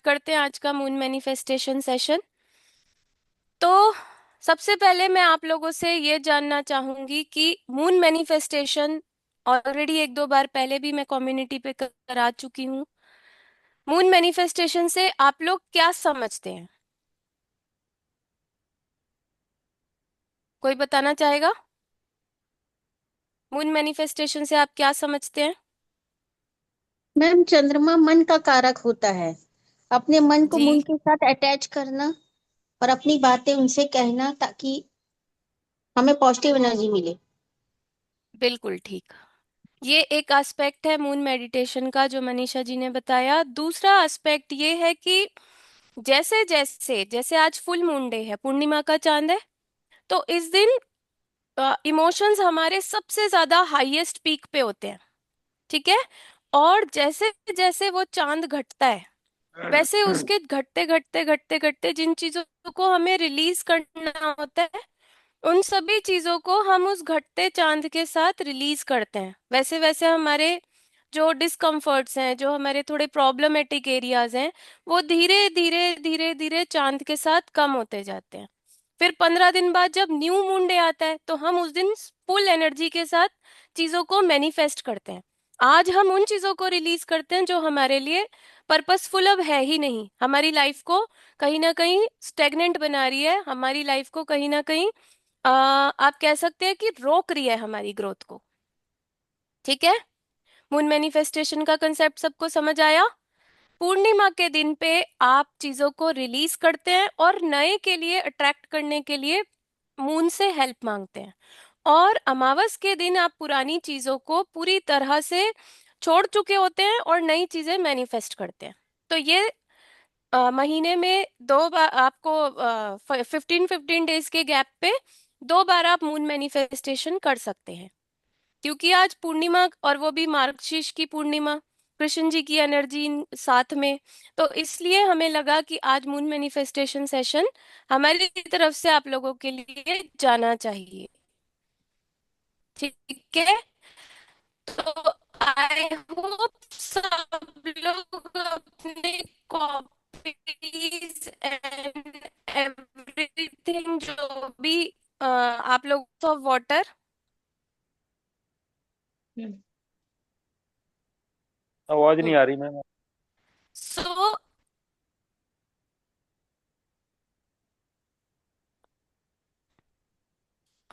करते हैं आज का मून मैनिफेस्टेशन सेशन। तो सबसे पहले मैं आप लोगों से ये जानना चाहूंगी कि मून मैनिफेस्टेशन ऑलरेडी एक दो बार पहले भी मैं कम्युनिटी पे करा चुकी हूँ। मून मैनिफेस्टेशन से आप लोग क्या समझते हैं? कोई बताना चाहेगा? मून मैनिफेस्टेशन से आप क्या समझते हैं? मैम, चंद्रमा मन का कारक होता है। अपने मन को मून जी, के साथ अटैच करना और अपनी बातें उनसे कहना ताकि हमें पॉजिटिव एनर्जी मिले। बिल्कुल ठीक। ये एक एस्पेक्ट है मून मेडिटेशन का जो मनीषा जी ने बताया। दूसरा एस्पेक्ट ये है कि जैसे जैसे जैसे आज फुल मून डे है, पूर्णिमा का चांद है, तो इस दिन इमोशंस हमारे सबसे ज्यादा हाईएस्ट पीक पे होते हैं। ठीक है। और जैसे जैसे वो चांद घटता है, वैसे उसके घटते घटते घटते घटते जिन चीजों को हमें रिलीज करना होता है, उन सभी चीजों को हम उस घटते चांद के साथ रिलीज करते हैं। वैसे वैसे हमारे जो डिस्कम्फर्ट्स हैं, जो हमारे थोड़े प्रॉब्लमेटिक एरियाज हैं, वो धीरे धीरे धीरे धीरे चांद के साथ कम होते जाते हैं। फिर 15 दिन बाद जब न्यू मून डे आता है, तो हम उस दिन फुल एनर्जी के साथ चीजों को मैनिफेस्ट करते हैं। आज हम उन चीजों को रिलीज करते हैं जो हमारे लिए पर्पसफुल अब है ही नहीं, हमारी लाइफ को कहीं ना कहीं स्टेगनेंट बना रही है, हमारी लाइफ को कहीं ना कहीं आप कह सकते हैं कि रोक रही है हमारी ग्रोथ को। ठीक है। मून मैनिफेस्टेशन का कंसेप्ट सबको समझ आया? पूर्णिमा के दिन पे आप चीजों को रिलीज करते हैं और नए के लिए अट्रैक्ट करने के लिए मून से हेल्प मांगते हैं। और अमावस के दिन आप पुरानी चीजों को पूरी तरह से छोड़ चुके होते हैं और नई चीजें मैनिफेस्ट करते हैं। तो ये महीने में 2 बार आपको 15-15 डेज के गैप पे 2 बार आप मून मैनिफेस्टेशन कर सकते हैं। क्योंकि आज पूर्णिमा, और वो भी मार्गशीर्ष की पूर्णिमा, कृष्ण जी की एनर्जी साथ में, तो इसलिए हमें लगा कि आज मून मैनिफेस्टेशन सेशन हमारी तरफ से आप लोगों के लिए जाना चाहिए। ठीक है। तो आई होप सब लोग अपने कॉपीज एंड एवरीथिंग जो भी आप लोग तो वाटर। आवाज नहीं आ रही मैम। सो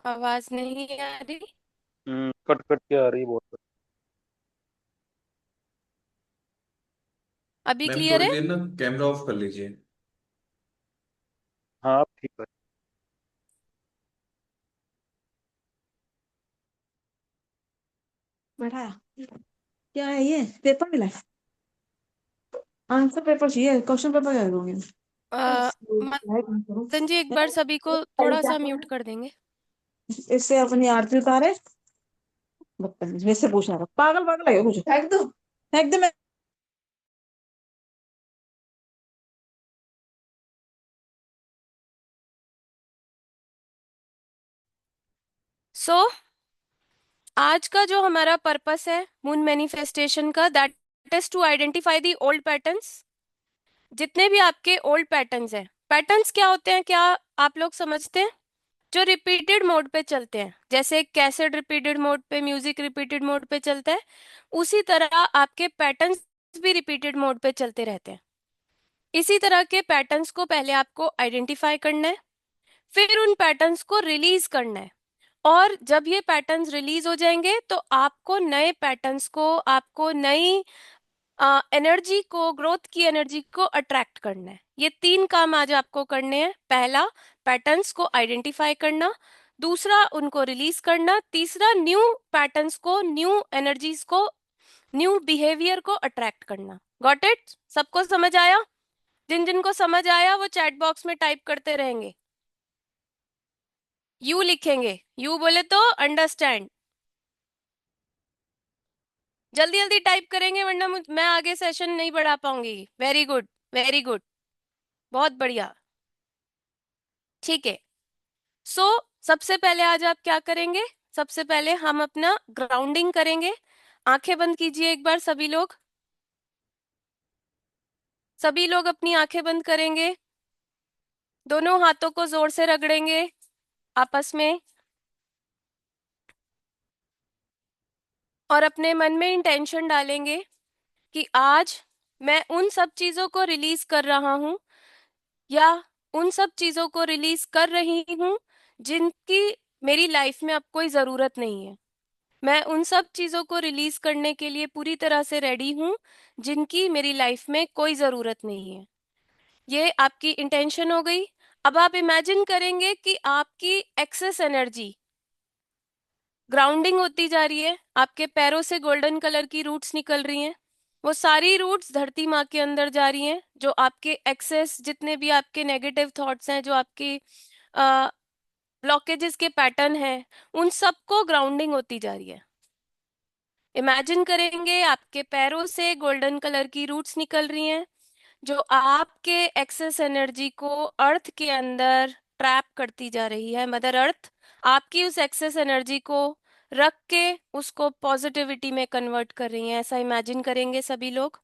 आवाज नहीं आ रही? कट कट के आ रही बहुत। अभी मैम क्लियर थोड़ी है? देर ना कैमरा ऑफ कर लीजिए। हाँ, अब ठीक है। बैठाया। क्या है ये? पेपर मिला है? आंसर पेपर चाहिए, क्वेश्चन पेपर क्या करोगे? अ, लाइट ऑन करो। मदन जी एक हैं? बार सभी को पहले थोड़ा क्या सा करो? म्यूट कर देंगे। इससे अपनी आरती उतारे। बदतमीज, मेरे से पूछना था, पागल पागल है कुछ। फेंक दो, फेंक दे। मैं सो आज का जो हमारा पर्पस है मून मैनिफेस्टेशन का, that is to identify the old patterns. जितने भी आपके ओल्ड पैटर्न्स हैं, पैटर्न्स क्या होते हैं, क्या आप लोग समझते हैं? जो रिपीटेड मोड पे चलते हैं, जैसे कैसेट रिपीटेड मोड पे, म्यूजिक रिपीटेड मोड पे चलता है, उसी तरह आपके पैटर्न्स भी रिपीटेड मोड पे चलते रहते हैं। इसी तरह के पैटर्न्स को पहले आपको आइडेंटिफाई करना है, फिर उन पैटर्न्स को रिलीज करना है। और जब ये पैटर्न्स रिलीज हो जाएंगे, तो आपको नए पैटर्न्स को, आपको नई एनर्जी को, ग्रोथ की एनर्जी को अट्रैक्ट करना है। ये 3 काम आज आपको करने हैं। पहला, पैटर्न्स को आइडेंटिफाई करना। दूसरा, उनको रिलीज करना। तीसरा, न्यू पैटर्न्स को, न्यू एनर्जीज को, न्यू बिहेवियर को अट्रैक्ट करना। Got it? सबको समझ आया? जिन जिन को समझ आया वो चैट बॉक्स में टाइप करते रहेंगे। यू लिखेंगे, यू बोले तो अंडरस्टैंड। जल्दी जल्दी टाइप करेंगे, वरना मैं आगे सेशन नहीं बढ़ा पाऊंगी। वेरी गुड, वेरी गुड, बहुत बढ़िया। ठीक है। सो सबसे पहले आज आप क्या करेंगे? सबसे पहले हम अपना ग्राउंडिंग करेंगे। आंखें बंद कीजिए एक बार सभी लोग। सभी लोग अपनी आंखें बंद करेंगे, दोनों हाथों को जोर से रगड़ेंगे आपस में और अपने मन में इंटेंशन डालेंगे कि आज मैं उन सब चीजों को रिलीज कर रहा हूं या उन सब चीजों को रिलीज कर रही हूं जिनकी मेरी लाइफ में अब कोई जरूरत नहीं है। मैं उन सब चीजों को रिलीज करने के लिए पूरी तरह से रेडी हूं जिनकी मेरी लाइफ में कोई जरूरत नहीं है। ये आपकी इंटेंशन हो गई। अब आप इमेजिन करेंगे कि आपकी एक्सेस एनर्जी ग्राउंडिंग होती जा रही है, आपके पैरों से गोल्डन कलर की रूट्स निकल रही हैं। वो सारी रूट्स धरती माँ के अंदर जा रही हैं। जो आपके एक्सेस जितने भी आपके नेगेटिव थॉट्स हैं, जो आपकी ब्लॉकेजेस के पैटर्न हैं, उन सबको ग्राउंडिंग होती जा रही है। इमेजिन करेंगे आपके पैरों से गोल्डन कलर की रूट्स निकल रही हैं जो आपके एक्सेस एनर्जी को अर्थ के अंदर ट्रैप करती जा रही है। मदर अर्थ आपकी उस एक्सेस एनर्जी को रख के उसको पॉजिटिविटी में कन्वर्ट कर रही है। ऐसा इमेजिन करेंगे सभी लोग।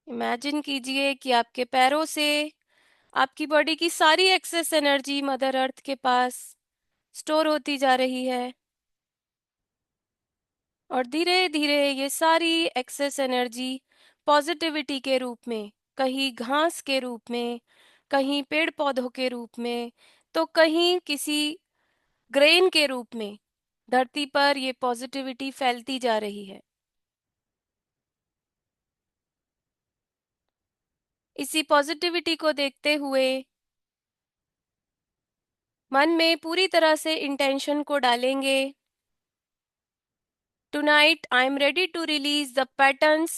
इमेजिन कीजिए कि आपके पैरों से आपकी बॉडी की सारी एक्सेस एनर्जी मदर अर्थ के पास स्टोर होती जा रही है और धीरे धीरे ये सारी एक्सेस एनर्जी पॉजिटिविटी के रूप में, कहीं घास के रूप में, कहीं पेड़ पौधों के रूप में, तो कहीं किसी ग्रेन के रूप में धरती पर ये पॉजिटिविटी फैलती जा रही है। इसी पॉजिटिविटी को देखते हुए मन में पूरी तरह से इंटेंशन को डालेंगे। Tonight I am ready to release the patterns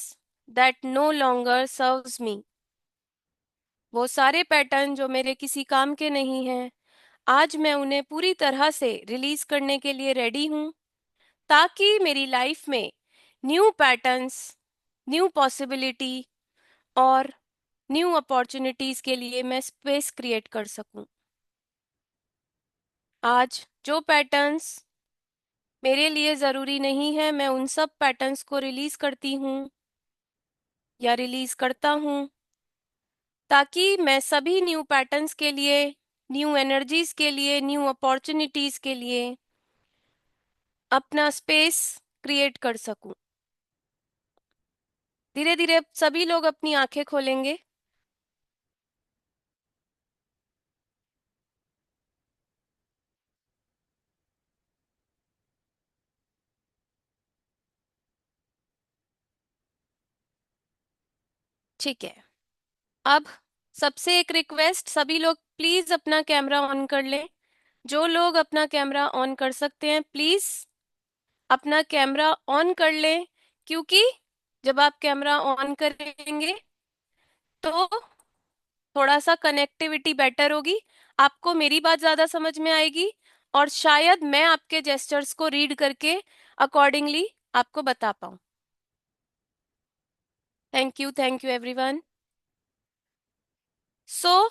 that no longer serves me. वो सारे पैटर्न जो मेरे किसी काम के नहीं हैं, आज मैं उन्हें पूरी तरह से रिलीज करने के लिए रेडी हूं, ताकि मेरी लाइफ में न्यू पैटर्न्स, न्यू पॉसिबिलिटी और न्यू अपॉर्चुनिटीज के लिए मैं स्पेस क्रिएट कर सकूं। आज जो पैटर्न्स मेरे लिए जरूरी नहीं है, मैं उन सब पैटर्न्स को रिलीज करती हूँ या रिलीज करता हूँ, ताकि मैं सभी न्यू पैटर्न्स के लिए, न्यू एनर्जीज के लिए, न्यू अपॉर्चुनिटीज के लिए अपना स्पेस क्रिएट कर सकूं। धीरे धीरे सभी लोग अपनी आंखें खोलेंगे। ठीक है, अब सबसे एक रिक्वेस्ट, सभी लोग प्लीज अपना कैमरा ऑन कर लें। जो लोग अपना कैमरा ऑन कर सकते हैं प्लीज अपना कैमरा ऑन कर लें, क्योंकि जब आप कैमरा ऑन करेंगे तो थोड़ा सा कनेक्टिविटी बेटर होगी, आपको मेरी बात ज्यादा समझ में आएगी और शायद मैं आपके जेस्चर्स को रीड करके अकॉर्डिंगली आपको बता पाऊं। Thank you everyone. सो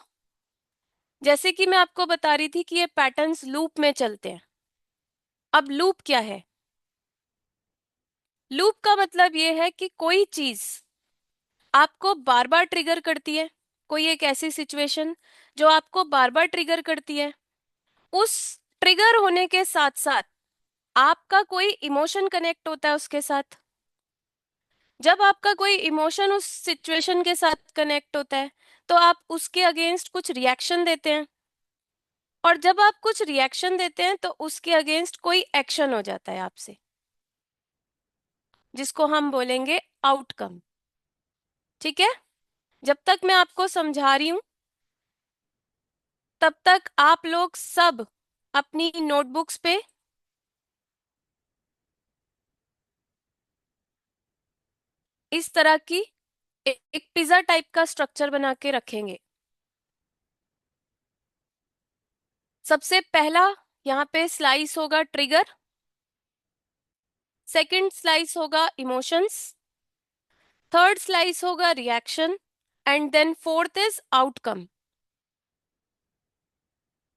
जैसे कि मैं आपको बता रही थी कि ये पैटर्न्स लूप में चलते हैं। अब लूप क्या है? लूप का मतलब ये है कि कोई चीज आपको बार बार ट्रिगर करती है, कोई एक ऐसी सिचुएशन जो आपको बार बार ट्रिगर करती है, उस ट्रिगर होने के साथ साथ आपका कोई इमोशन कनेक्ट होता है उसके साथ। जब आपका कोई इमोशन उस सिचुएशन के साथ कनेक्ट होता है तो आप उसके अगेंस्ट कुछ रिएक्शन देते हैं, और जब आप कुछ रिएक्शन देते हैं तो उसके अगेंस्ट कोई एक्शन हो जाता है आपसे, जिसको हम बोलेंगे आउटकम। ठीक है, जब तक मैं आपको समझा रही हूं तब तक आप लोग सब अपनी नोटबुक्स पे इस तरह की एक पिज्जा टाइप का स्ट्रक्चर बना के रखेंगे। सबसे पहला यहाँ पे स्लाइस होगा ट्रिगर, सेकंड स्लाइस होगा इमोशंस, थर्ड स्लाइस होगा reaction and then fourth is outcome.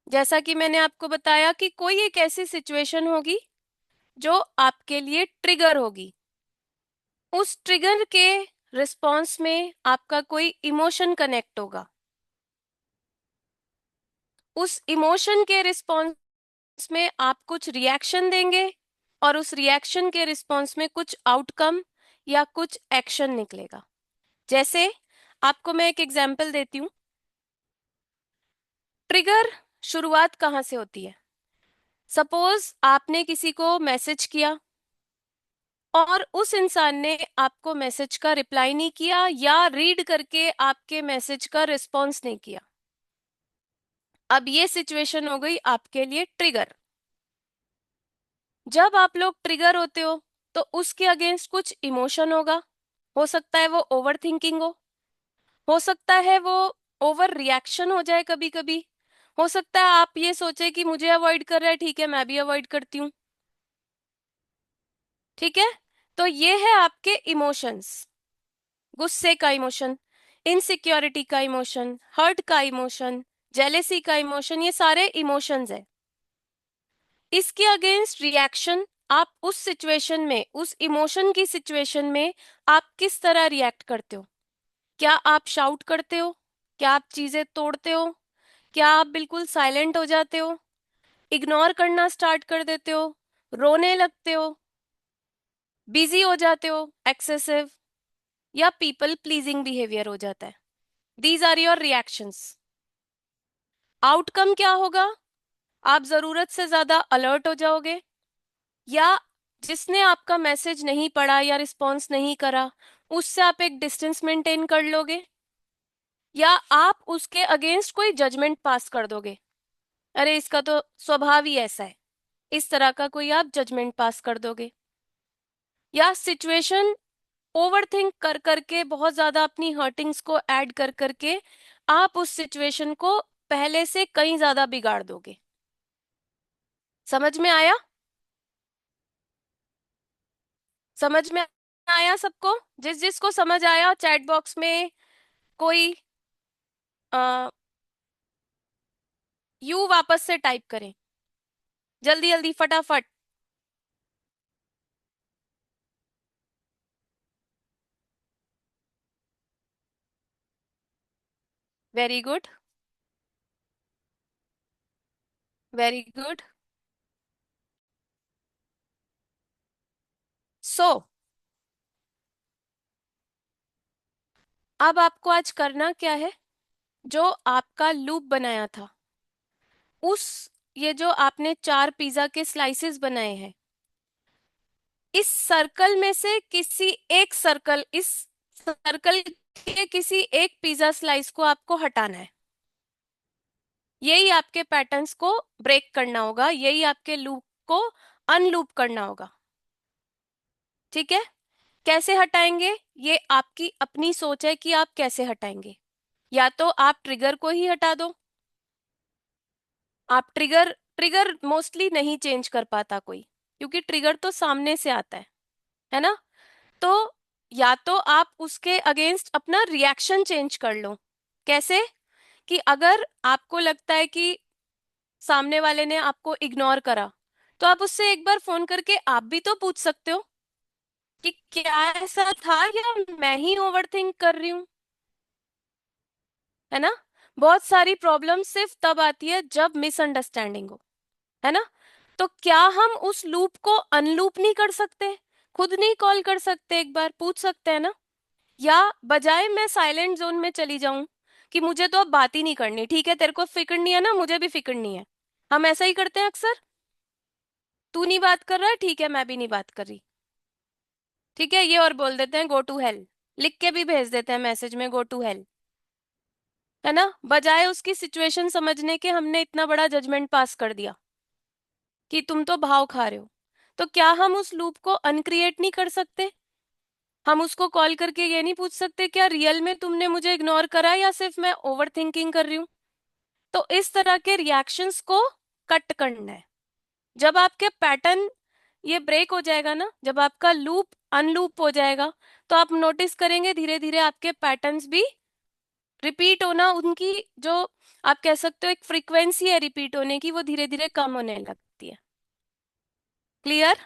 जैसा कि मैंने आपको बताया कि कोई एक ऐसी सिचुएशन होगी जो आपके लिए ट्रिगर होगी। उस ट्रिगर के रिस्पॉन्स में आपका कोई इमोशन कनेक्ट होगा। उस इमोशन के रिस्पॉन्स में आप कुछ रिएक्शन देंगे और उस रिएक्शन के रिस्पॉन्स में कुछ आउटकम या कुछ एक्शन निकलेगा। जैसे आपको मैं एक एग्जांपल देती हूँ। ट्रिगर शुरुआत कहाँ से होती है? सपोज आपने किसी को मैसेज किया और उस इंसान ने आपको मैसेज का रिप्लाई नहीं किया या रीड करके आपके मैसेज का रिस्पॉन्स नहीं किया। अब ये सिचुएशन हो गई आपके लिए ट्रिगर। जब आप लोग ट्रिगर होते हो तो उसके अगेंस्ट कुछ इमोशन होगा। हो सकता है वो ओवर थिंकिंग हो सकता है वो ओवर रिएक्शन हो जाए, कभी कभी हो सकता है आप ये सोचे कि मुझे अवॉइड कर रहा है, ठीक है मैं भी अवॉइड करती हूँ। ठीक है, तो ये है आपके इमोशंस। गुस्से का इमोशन, इनसिक्योरिटी का इमोशन, हर्ट का इमोशन, जेलेसी का इमोशन, ये सारे इमोशंस है। इसके अगेंस्ट रिएक्शन, आप उस सिचुएशन में, उस इमोशन की सिचुएशन में आप किस तरह रिएक्ट करते हो? क्या आप शाउट करते हो? क्या आप चीजें तोड़ते हो? क्या आप बिल्कुल साइलेंट हो जाते हो? इग्नोर करना स्टार्ट कर देते हो? रोने लगते हो? बिजी हो जाते हो एक्सेसिव? या पीपल प्लीजिंग बिहेवियर हो जाता है? These are your reactions. Outcome क्या होगा? आप जरूरत से ज्यादा अलर्ट हो जाओगे, या जिसने आपका मैसेज नहीं पढ़ा या रिस्पॉन्स नहीं करा उससे आप एक डिस्टेंस मेंटेन कर लोगे, या आप उसके अगेंस्ट कोई जजमेंट पास कर दोगे। अरे इसका तो स्वभाव ही ऐसा है, इस तरह का कोई आप जजमेंट पास कर दोगे। या सिचुएशन ओवरथिंक कर करके, बहुत ज्यादा अपनी हर्टिंग्स को ऐड कर करके आप उस सिचुएशन को पहले से कहीं ज्यादा बिगाड़ दोगे। समझ में आया? समझ में आया सबको? जिस जिसको समझ आया चैट बॉक्स में कोई यू वापस से टाइप करें, जल्दी जल्दी फटाफट। Very good, very good. So अब आपको आज करना क्या है? जो आपका लूप बनाया था, उस, ये जो आपने 4 पिज्जा के स्लाइसेस बनाए हैं, इस सर्कल में से किसी एक सर्कल, इस सर्कल के किसी एक पिज्जा स्लाइस को आपको हटाना है। यही आपके पैटर्न्स को ब्रेक करना होगा, यही आपके लूप को अनलूप करना होगा। ठीक है, कैसे हटाएंगे? ये आपकी अपनी सोच है कि आप कैसे हटाएंगे। या तो आप ट्रिगर को ही हटा दो। आप ट्रिगर ट्रिगर मोस्टली नहीं चेंज कर पाता कोई, क्योंकि ट्रिगर तो सामने से आता है ना? तो या तो आप उसके अगेंस्ट अपना रिएक्शन चेंज कर लो। कैसे? कि अगर आपको लगता है कि सामने वाले ने आपको इग्नोर करा, तो आप उससे एक बार फोन करके आप भी तो पूछ सकते हो कि क्या ऐसा था या मैं ही ओवरथिंक कर रही हूँ। है ना? बहुत सारी प्रॉब्लम सिर्फ तब आती है जब मिसअंडरस्टैंडिंग हो, है ना? तो क्या हम उस लूप को अनलूप नहीं कर सकते? खुद नहीं कॉल कर सकते, एक बार पूछ सकते हैं ना? या बजाय मैं साइलेंट जोन में चली जाऊं कि मुझे तो अब बात ही नहीं करनी, ठीक है तेरे को फिक्र नहीं है ना, मुझे भी फिक्र नहीं है। हम ऐसा ही करते हैं अक्सर। तू नहीं बात कर रहा, ठीक है मैं भी नहीं बात कर रही। ठीक है, ये और बोल देते हैं गो टू हेल, लिख के भी भेज देते हैं मैसेज में गो टू हेल। है ना? बजाय उसकी सिचुएशन समझने के हमने इतना बड़ा जजमेंट पास कर दिया कि तुम तो भाव खा रहे हो। तो क्या हम उस लूप को अनक्रिएट नहीं कर सकते? हम उसको कॉल करके ये नहीं पूछ सकते क्या रियल में तुमने मुझे इग्नोर करा या सिर्फ मैं ओवर थिंकिंग कर रही हूँ? तो इस तरह के रिएक्शंस को कट करना है। जब आपके पैटर्न ये ब्रेक हो जाएगा ना, जब आपका लूप अनलूप हो जाएगा, तो आप नोटिस करेंगे धीरे धीरे आपके पैटर्न्स भी रिपीट होना, उनकी जो आप कह सकते हो एक फ्रीक्वेंसी है रिपीट होने की, वो धीरे धीरे कम होने लगती है। क्लियर?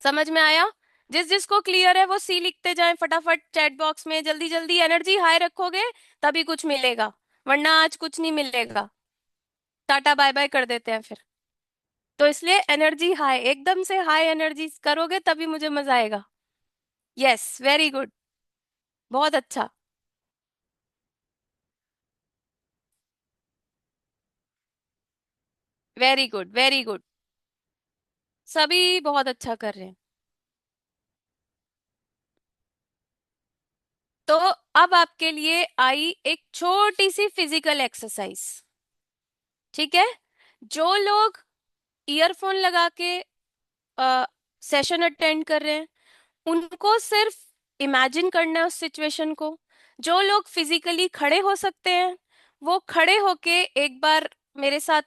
समझ में आया? जिस जिसको क्लियर है वो सी लिखते जाएं फटाफट चैट बॉक्स में, जल्दी जल्दी। एनर्जी हाई रखोगे तभी कुछ मिलेगा, वरना आज कुछ नहीं मिलेगा। टाटा बाय बाय कर देते हैं फिर। तो इसलिए एनर्जी हाई, एकदम से हाई एनर्जी करोगे तभी मुझे मजा आएगा। यस, वेरी गुड, बहुत अच्छा। वेरी गुड, वेरी गुड, सभी बहुत अच्छा कर रहे हैं। तो अब आपके लिए आई एक छोटी सी फिजिकल एक्सरसाइज, ठीक है? जो लोग ईयरफोन लगा के सेशन अटेंड कर रहे हैं उनको सिर्फ इमेजिन करना है उस सिचुएशन को। जो लोग फिजिकली खड़े हो सकते हैं वो खड़े होके एक बार मेरे साथ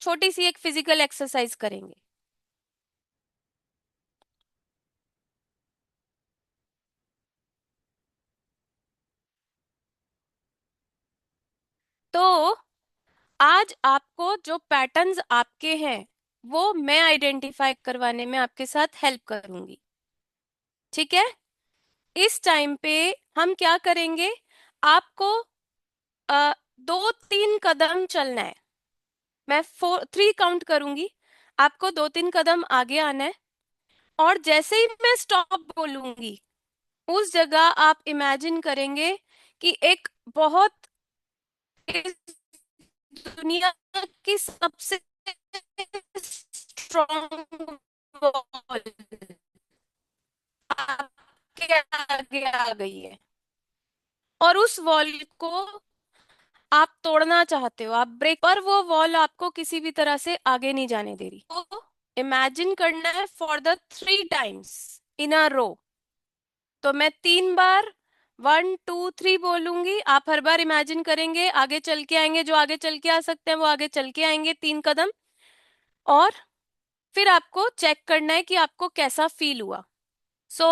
छोटी सी एक फिजिकल एक्सरसाइज करेंगे। तो आज आपको जो पैटर्न्स आपके हैं वो मैं आइडेंटिफाई करवाने में आपके साथ हेल्प करूंगी, ठीक है? इस टाइम पे हम क्या करेंगे, आपको 2-3 कदम चलना है। मैं 3 काउंट करूंगी, आपको 2-3 कदम आगे आना है। और जैसे ही मैं स्टॉप बोलूंगी उस जगह आप इमेजिन करेंगे कि एक बहुत, इस दुनिया की सबसे स्ट्रॉन्ग वॉल आपके आगे आ गई है और उस वॉल को आप तोड़ना चाहते हो, आप ब्रेक, पर वो वॉल आपको किसी भी तरह से आगे नहीं जाने दे रही। तो इमेजिन करना है फॉर द 3 टाइम्स इन अ रो। तो मैं 3 बार 1 2 3 बोलूंगी, आप हर बार इमेजिन करेंगे, आगे चल के आएंगे, जो आगे चल के आ सकते हैं वो आगे चल के आएंगे 3 कदम। और फिर आपको चेक करना है कि आपको कैसा फील हुआ। So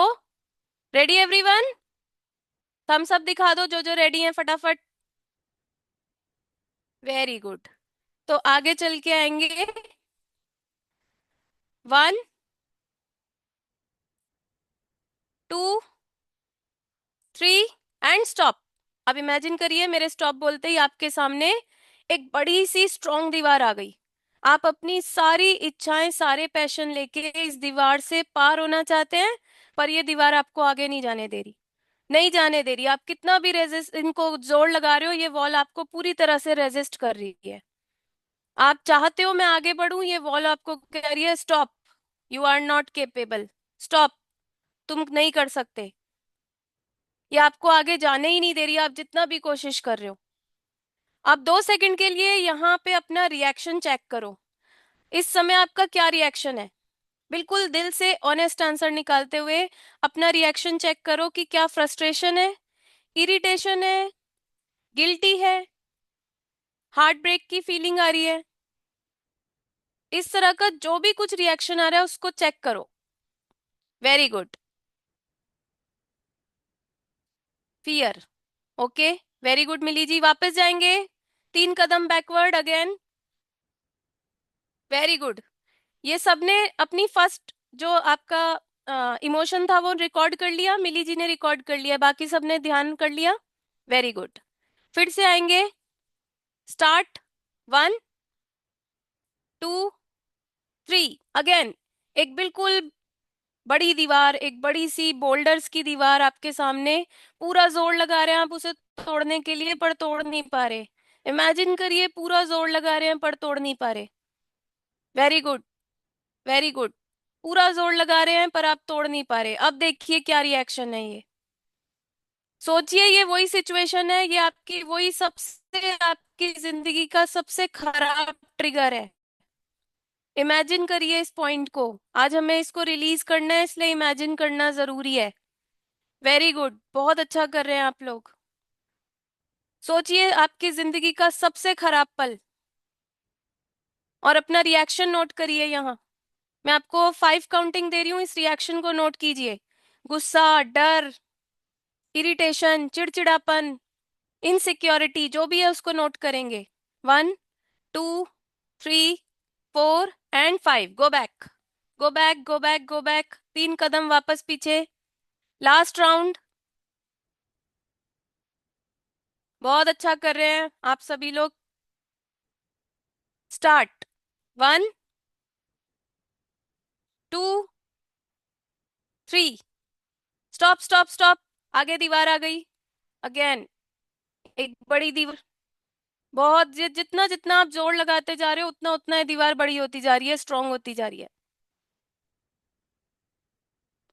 ready everyone? Thumbs up दिखा दो जो जो रेडी हैं फटाफट। Very good. तो आगे चल के आएंगे, 1 2 3 एंड स्टॉप। अब इमेजिन करिए मेरे स्टॉप बोलते ही आपके सामने एक बड़ी सी स्ट्रॉन्ग दीवार आ गई। आप अपनी सारी इच्छाएं, सारे पैशन लेके इस दीवार से पार होना चाहते हैं, पर ये दीवार आपको आगे नहीं जाने दे रही, नहीं जाने दे रही। आप कितना भी रेजिस्ट, इनको जोर लगा रहे हो, ये वॉल आपको पूरी तरह से रेजिस्ट कर रही है। आप चाहते हो मैं आगे बढ़ूं, ये वॉल आपको कह रही है stop, you are not capable, stop, तुम नहीं कर सकते। ये आपको आगे जाने ही नहीं दे रही, आप जितना भी कोशिश कर रहे हो। आप 2 सेकंड के लिए यहाँ पे अपना रिएक्शन चेक करो। इस समय आपका क्या रिएक्शन है? बिल्कुल दिल से ऑनेस्ट आंसर निकालते हुए अपना रिएक्शन चेक करो कि क्या फ्रस्ट्रेशन है, इरिटेशन है, गिल्टी है, हार्ट ब्रेक की फीलिंग आ रही है। इस तरह का जो भी कुछ रिएक्शन आ रहा है उसको चेक करो। Very good. Fear, okay, very good. Mili ji वापस जाएंगे, 3 कदम बैकवर्ड अगेन। Very good. ये सबने अपनी फर्स्ट जो आपका इमोशन था वो रिकॉर्ड कर लिया, मिली जी ने रिकॉर्ड कर लिया, बाकी सबने ध्यान कर लिया। Very good. फिर से आएंगे, स्टार्ट, 1 2 3 अगेन। एक बिल्कुल बड़ी दीवार, एक बड़ी सी बोल्डर्स की दीवार आपके सामने, पूरा जोर लगा रहे हैं आप उसे तोड़ने के लिए पर तोड़ नहीं पा रहे। इमेजिन करिए पूरा जोर लगा रहे हैं पर तोड़ नहीं पा रहे। Very good, very good. पूरा जोर लगा रहे हैं पर आप तोड़ नहीं पा रहे। अब देखिए क्या रिएक्शन है ये। सोचिए ये वही सिचुएशन है, ये आपकी वही सबसे, आपकी जिंदगी का सबसे खराब ट्रिगर है। इमेजिन करिए इस पॉइंट को, आज हमें इसको रिलीज करना है इसलिए इमेजिन करना जरूरी है। वेरी गुड, बहुत अच्छा कर रहे हैं आप लोग। सोचिए आपकी जिंदगी का सबसे खराब पल और अपना रिएक्शन नोट करिए यहाँ। मैं आपको 5 काउंटिंग दे रही हूँ, इस रिएक्शन को नोट कीजिए। गुस्सा, डर, इरिटेशन, चिड़चिड़ापन, इनसिक्योरिटी, जो भी है उसको नोट करेंगे। 1 2 3 4 and 5, go back. Go back, go back, go back, 3 कदम वापस पीछे। Last round. बहुत अच्छा कर रहे हैं आप सभी लोग। स्टार्ट। 1, 2, 3। Stop, stop, stop. आगे दीवार आ गई। अगेन एक बड़ी दीवार। बहुत जितना जितना आप जोर लगाते जा रहे हो उतना उतना ये दीवार बड़ी होती जा रही है, स्ट्रांग होती जा रही है,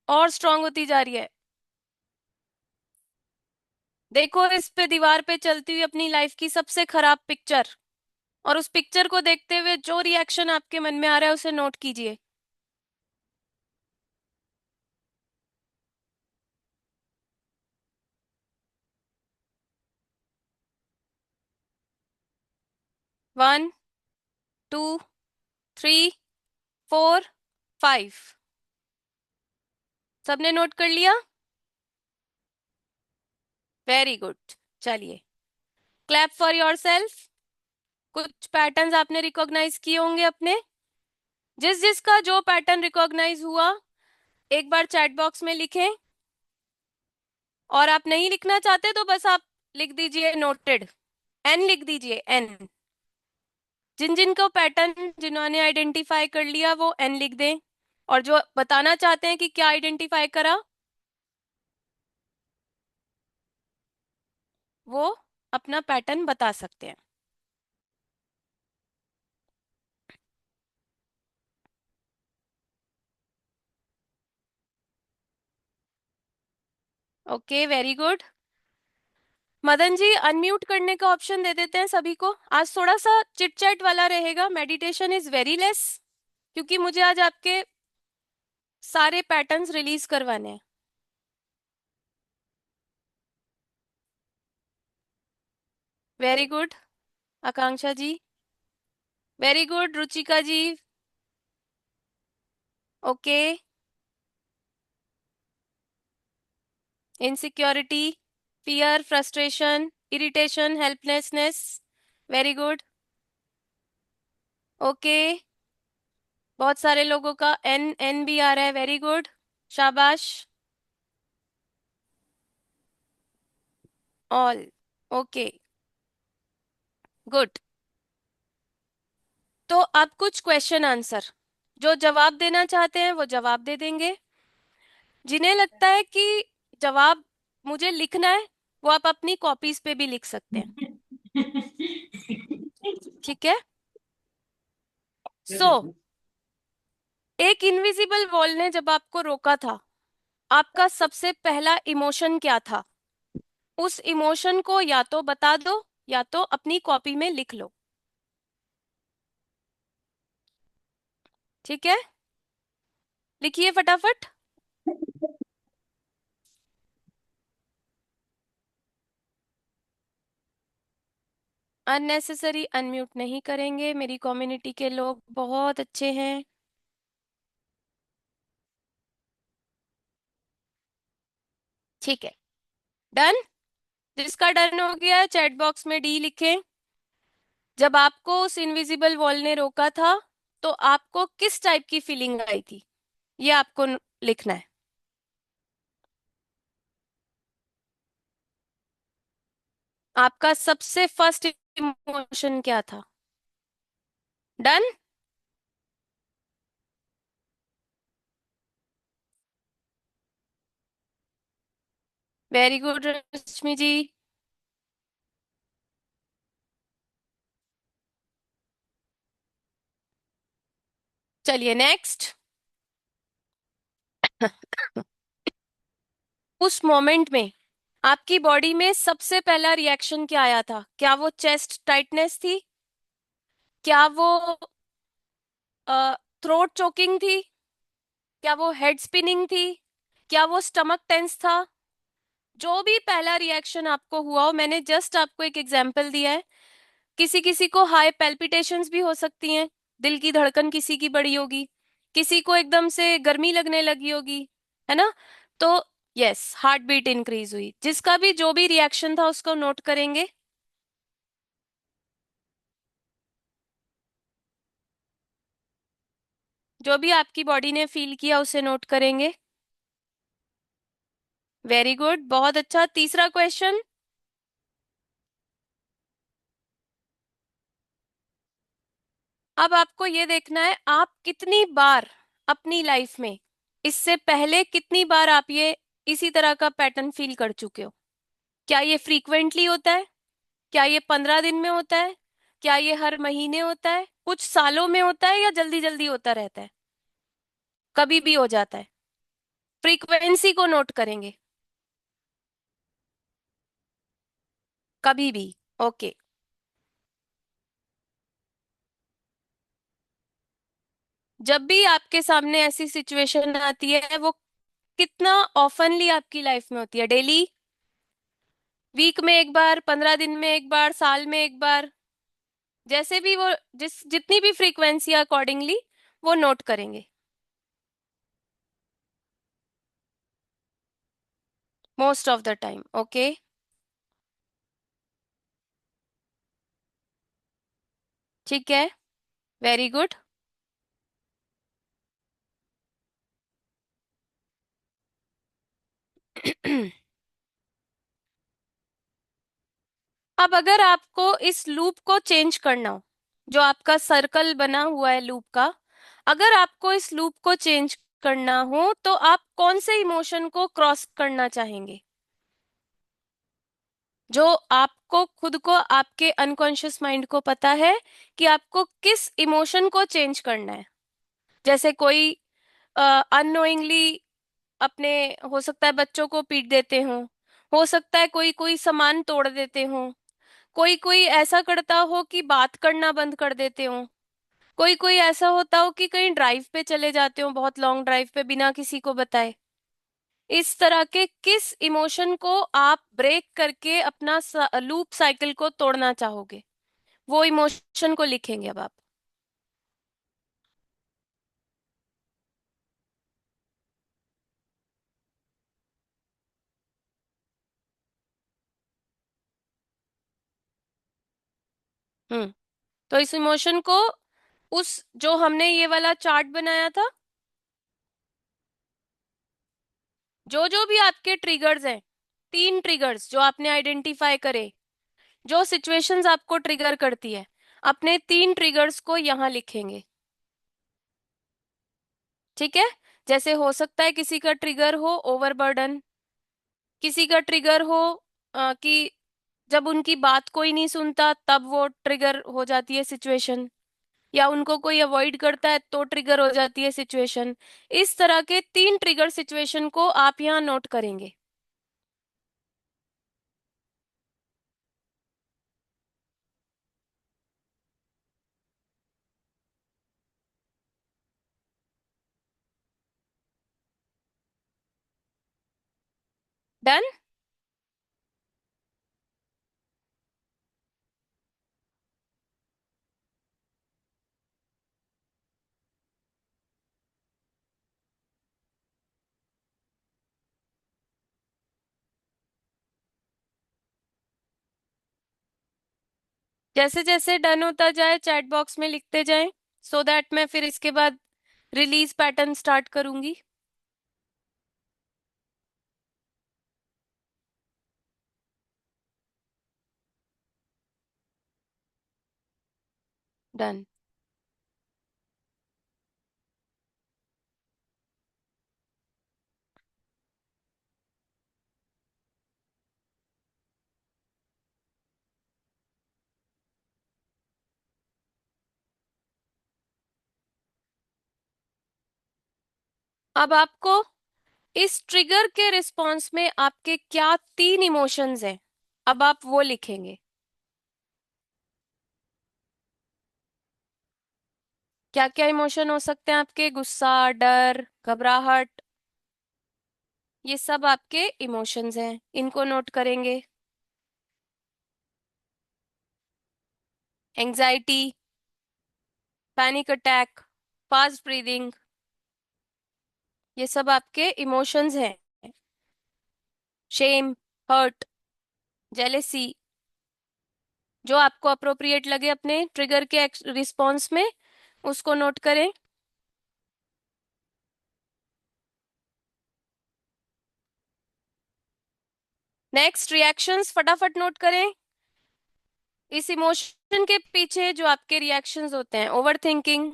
और स्ट्रांग होती जा रही है। देखो इस पे दीवार पे चलती हुई अपनी लाइफ की सबसे खराब पिक्चर, और उस पिक्चर को देखते हुए जो रिएक्शन आपके मन में आ रहा है उसे नोट कीजिए। One, two, three, four, five. सबने नोट कर लिया? Very good. चलिए, क्लैप फॉर योर सेल्फ। कुछ पैटर्न्स आपने रिकॉग्नाइज किए होंगे अपने। जिस जिसका जो पैटर्न रिकॉग्नाइज हुआ एक बार चैट बॉक्स में लिखें, और आप नहीं लिखना चाहते तो बस आप लिख दीजिए नोटेड, एन लिख दीजिए, एन। जिन जिन को पैटर्न जिन्होंने आइडेंटिफाई कर लिया वो एन लिख दें, और जो बताना चाहते हैं कि क्या आइडेंटिफाई करा वो अपना पैटर्न बता सकते हैं। Okay, very good. Madan ji unmute करने का ऑप्शन दे देते हैं सभी को। आज थोड़ा सा चिट चैट वाला रहेगा, मेडिटेशन इज वेरी लेस, क्योंकि मुझे आज आपके सारे पैटर्न्स रिलीज करवाने हैं। Very good Akanksha ji. Very good Ruchika ji. Okay. Insecurity, fear, frustration, irritation, helplessness. Very good. Okay. बहुत सारे लोगों का एन एन भी आ रहा है, वेरी गुड, शाबाश। ऑल। Okay, good. तो अब कुछ क्वेश्चन आंसर, जो जवाब देना चाहते हैं वो जवाब दे देंगे। जिन्हें लगता है कि जवाब मुझे लिखना है वो आप अपनी कॉपीज पे भी लिख सकते हैं। ठीक है। सो एक इनविजिबल वॉल ने जब आपको रोका था, आपका सबसे पहला इमोशन क्या था? उस इमोशन को या तो बता दो या तो अपनी कॉपी में लिख लो। ठीक है, लिखिए फटाफट। अननेसेसरी अनम्यूट नहीं करेंगे, मेरी कम्युनिटी के लोग बहुत अच्छे हैं। ठीक है, डन। जिसका डन हो गया चैट बॉक्स में डी लिखें। जब आपको उस इनविजिबल वॉल ने रोका था तो आपको किस टाइप की फीलिंग आई थी, ये आपको लिखना है। आपका सबसे फर्स्ट इमोशन क्या था? डन। वेरी गुड रश्मि जी। चलिए नेक्स्ट। उस मोमेंट में आपकी बॉडी में सबसे पहला रिएक्शन क्या आया था? क्या वो चेस्ट टाइटनेस थी? क्या वो थ्रोट चोकिंग थी? क्या वो हेड स्पिनिंग थी? क्या वो स्टमक टेंस था? जो भी पहला रिएक्शन आपको हुआ हो, मैंने जस्ट आपको एक एग्जांपल दिया है। किसी किसी को हाई पेल्पिटेशंस भी हो सकती हैं, दिल की धड़कन किसी की बड़ी होगी, किसी को एकदम से गर्मी लगने लगी होगी, है ना? तो यस, हार्ट बीट इंक्रीज हुई। जिसका भी जो भी रिएक्शन था उसको नोट करेंगे। जो भी आपकी बॉडी ने फील किया उसे नोट करेंगे। वेरी गुड, बहुत अच्छा। तीसरा क्वेश्चन। अब आपको ये देखना है आप कितनी बार अपनी लाइफ में, इससे पहले कितनी बार आप ये इसी तरह का पैटर्न फील कर चुके हो। क्या ये फ्रीक्वेंटली होता है? क्या ये 15 दिन में होता है? क्या ये हर महीने होता है? कुछ सालों में होता है? या जल्दी जल्दी होता रहता है? कभी भी हो जाता है। फ्रीक्वेंसी को नोट करेंगे। कभी भी। ओके। जब भी आपके सामने ऐसी सिचुएशन आती है, वो कितना ऑफनली आपकी लाइफ में होती है? डेली, वीक में एक बार, 15 दिन में एक बार, साल में एक बार? जैसे भी वो, जितनी भी फ्रीक्वेंसी अकॉर्डिंगली वो नोट करेंगे। Most of the time. Okay, ठीक है, वेरी गुड। अब अगर आपको इस लूप को चेंज करना हो, जो आपका सर्कल बना हुआ है लूप का, अगर आपको इस लूप को चेंज करना हो तो आप कौन से इमोशन को क्रॉस करना चाहेंगे? जो आपको खुद को, आपके अनकॉन्शियस माइंड को पता है कि आपको किस इमोशन को चेंज करना है। जैसे कोई अननोइंगली अपने, हो सकता है बच्चों को पीट देते हो सकता है कोई कोई सामान तोड़ देते हो, कोई कोई ऐसा करता हो कि बात करना बंद कर देते हो, कोई कोई ऐसा होता हो कि कहीं ड्राइव पे चले जाते हो, बहुत लॉन्ग ड्राइव पे बिना किसी को बताए। इस तरह के किस इमोशन को आप ब्रेक करके अपना लूप साइकिल को तोड़ना चाहोगे? वो इमोशन को लिखेंगे अब आप। तो इस इमोशन को, उस जो हमने ये वाला चार्ट बनाया था, जो भी आपके ट्रिगर्स हैं, 3 ट्रिगर्स जो आपने आइडेंटिफाई करे, जो सिचुएशंस आपको ट्रिगर करती है, अपने 3 ट्रिगर्स को यहाँ लिखेंगे। ठीक है? जैसे हो सकता है किसी का ट्रिगर हो ओवरबर्डन, किसी का ट्रिगर हो कि जब उनकी बात कोई नहीं सुनता तब वो ट्रिगर हो जाती है सिचुएशन, या उनको कोई अवॉइड करता है तो ट्रिगर हो जाती है सिचुएशन। इस तरह के 3 ट्रिगर सिचुएशन को आप यहाँ नोट करेंगे। डन? जैसे जैसे डन होता जाए चैट बॉक्स में लिखते जाएं, सो दैट मैं फिर इसके बाद रिलीज पैटर्न स्टार्ट करूंगी। डन। अब आपको इस ट्रिगर के रिस्पॉन्स में आपके क्या 3 इमोशंस हैं, अब आप वो लिखेंगे। क्या क्या इमोशन हो सकते हैं आपके? गुस्सा, डर, घबराहट, ये सब आपके इमोशंस हैं, इनको नोट करेंगे। Anxiety, panic attack, fast breathing, ये सब आपके इमोशंस हैं। शेम, हर्ट, जेलेसी, जो आपको अप्रोप्रिएट लगे अपने ट्रिगर के रिस्पॉन्स में, उसको नोट करें। नेक्स्ट, रिएक्शंस फटाफट नोट करें। इस इमोशन के पीछे जो आपके रिएक्शंस होते हैं, ओवर थिंकिंग,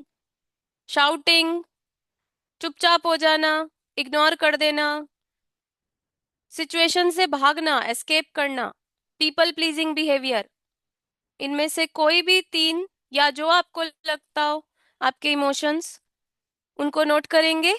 शाउटिंग, चुपचाप हो जाना, इग्नोर कर देना, सिचुएशन से भागना, एस्केप करना, पीपल प्लीजिंग बिहेवियर, इनमें से कोई भी तीन या जो आपको लगता हो आपके इमोशंस, उनको नोट करेंगे।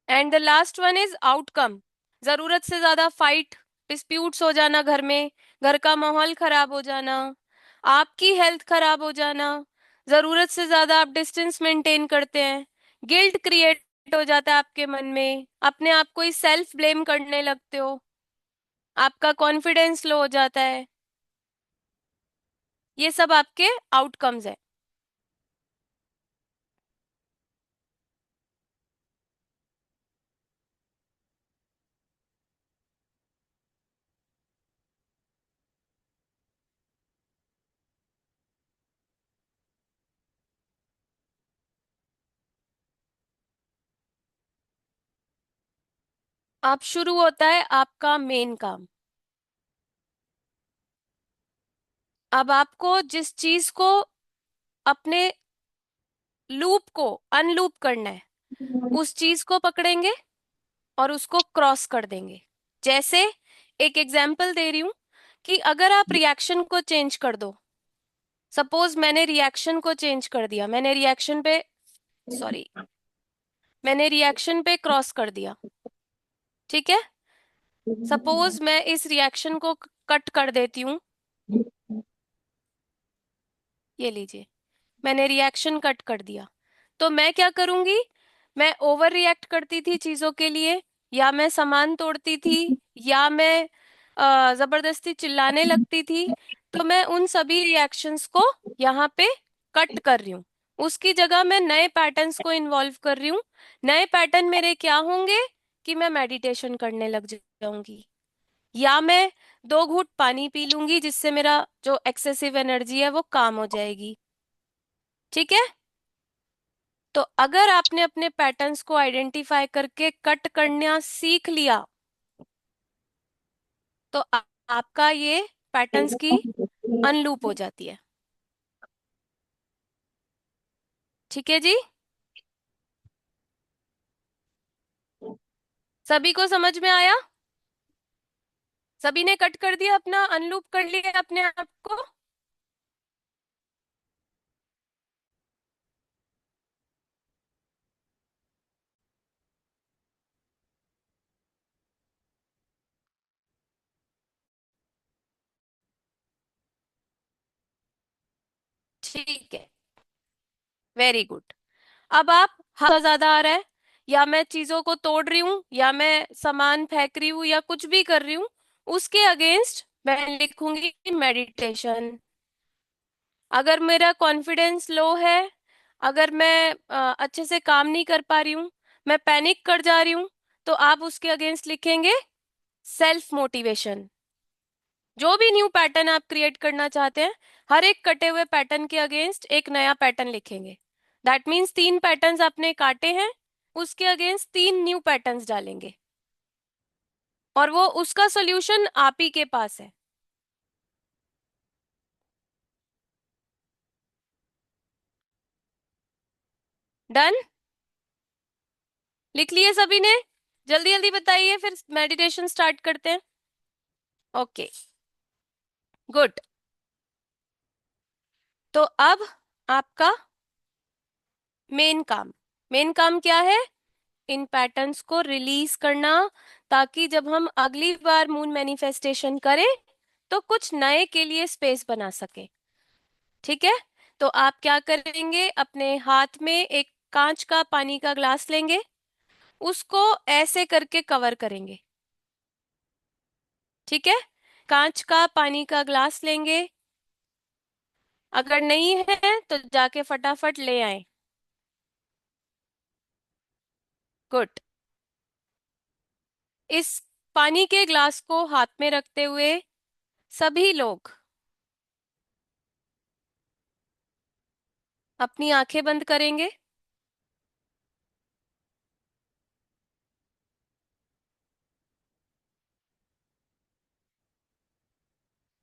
And the last one is outcome. जरूरत से ज्यादा फाइट, डिस्प्यूट्स हो जाना घर में, घर का माहौल खराब हो जाना, आपकी हेल्थ खराब हो जाना, जरूरत से ज्यादा आप डिस्टेंस मेंटेन करते हैं, गिल्ट क्रिएट हो जाता है आपके मन में, अपने आप को ही सेल्फ ब्लेम करने लगते हो, आपका कॉन्फिडेंस लो हो जाता है। ये सब आपके आउटकम्स है। अब शुरू होता है आपका मेन काम। अब आपको जिस चीज को, अपने लूप को अनलूप करना है, उस चीज को पकड़ेंगे और उसको क्रॉस कर देंगे। जैसे, एक एग्जाम्पल दे रही हूं कि अगर आप रिएक्शन को चेंज कर दो, सपोज मैंने रिएक्शन को चेंज कर दिया, मैंने रिएक्शन पे, सॉरी, मैंने रिएक्शन पे क्रॉस कर दिया, ठीक है। सपोज मैं इस रिएक्शन को कट कर देती हूँ, ये लीजिए, मैंने रिएक्शन कट कर दिया, तो मैं क्या करूंगी, मैं ओवर रिएक्ट करती थी चीजों के लिए, या मैं सामान तोड़ती थी, या मैं जबरदस्ती चिल्लाने लगती थी, तो मैं उन सभी रिएक्शंस को यहाँ पे कट कर रही हूँ। उसकी जगह मैं नए पैटर्न्स को इन्वॉल्व कर रही हूँ। नए पैटर्न मेरे क्या होंगे कि मैं मेडिटेशन करने लग जाऊंगी, या मैं 2 घूंट पानी पी लूंगी जिससे मेरा जो एक्सेसिव एनर्जी है वो काम हो जाएगी, ठीक है। तो अगर आपने अपने पैटर्न्स को आइडेंटिफाई करके कट करना सीख लिया, तो आपका ये पैटर्न्स की अनलूप हो जाती है, ठीक है जी। सभी को समझ में आया? सभी ने कट कर दिया, अपना अनलूप कर लिया अपने आप को? ठीक है, वेरी गुड। अब आप, हाँ ज्यादा आ रहा है, या मैं चीजों को तोड़ रही हूँ, या मैं सामान फेंक रही हूँ, या कुछ भी कर रही हूँ, उसके अगेंस्ट मैं लिखूंगी मेडिटेशन। अगर मेरा कॉन्फिडेंस लो है, अगर मैं अच्छे से काम नहीं कर पा रही हूँ, मैं पैनिक कर जा रही हूँ, तो आप उसके अगेंस्ट लिखेंगे सेल्फ मोटिवेशन। जो भी न्यू पैटर्न आप क्रिएट करना चाहते हैं, हर एक कटे हुए पैटर्न के अगेंस्ट एक नया पैटर्न लिखेंगे। दैट मीन्स 3 पैटर्न्स आपने काटे हैं, उसके अगेंस्ट 3 न्यू पैटर्न्स डालेंगे, और वो उसका सोल्यूशन आप ही के पास है। डन? लिख लिए सभी ने? जल्दी जल्दी बताइए, फिर मेडिटेशन स्टार्ट करते हैं। Okay, good. तो अब आपका मेन काम क्या है? इन पैटर्न्स को रिलीज करना, ताकि जब हम अगली बार मून मैनिफेस्टेशन करें तो कुछ नए के लिए स्पेस बना सके, ठीक है। तो आप क्या करेंगे, अपने हाथ में एक कांच का पानी का ग्लास लेंगे, उसको ऐसे करके कवर करेंगे, ठीक है। कांच का पानी का ग्लास लेंगे, अगर नहीं है तो जाके फटाफट ले आए। गुड। इस पानी के ग्लास को हाथ में रखते हुए सभी लोग अपनी आंखें बंद करेंगे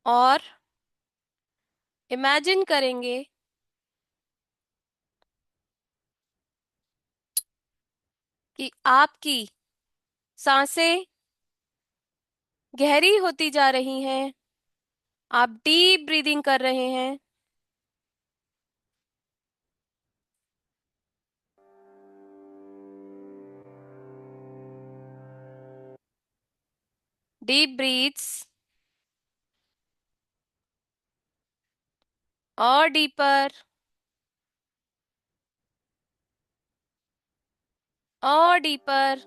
और इमेजिन करेंगे कि आपकी सांसें गहरी होती जा रही हैं, आप डीप ब्रीदिंग कर रहे हैं। डीप ब्रीथ्स और डीपर और डीपर।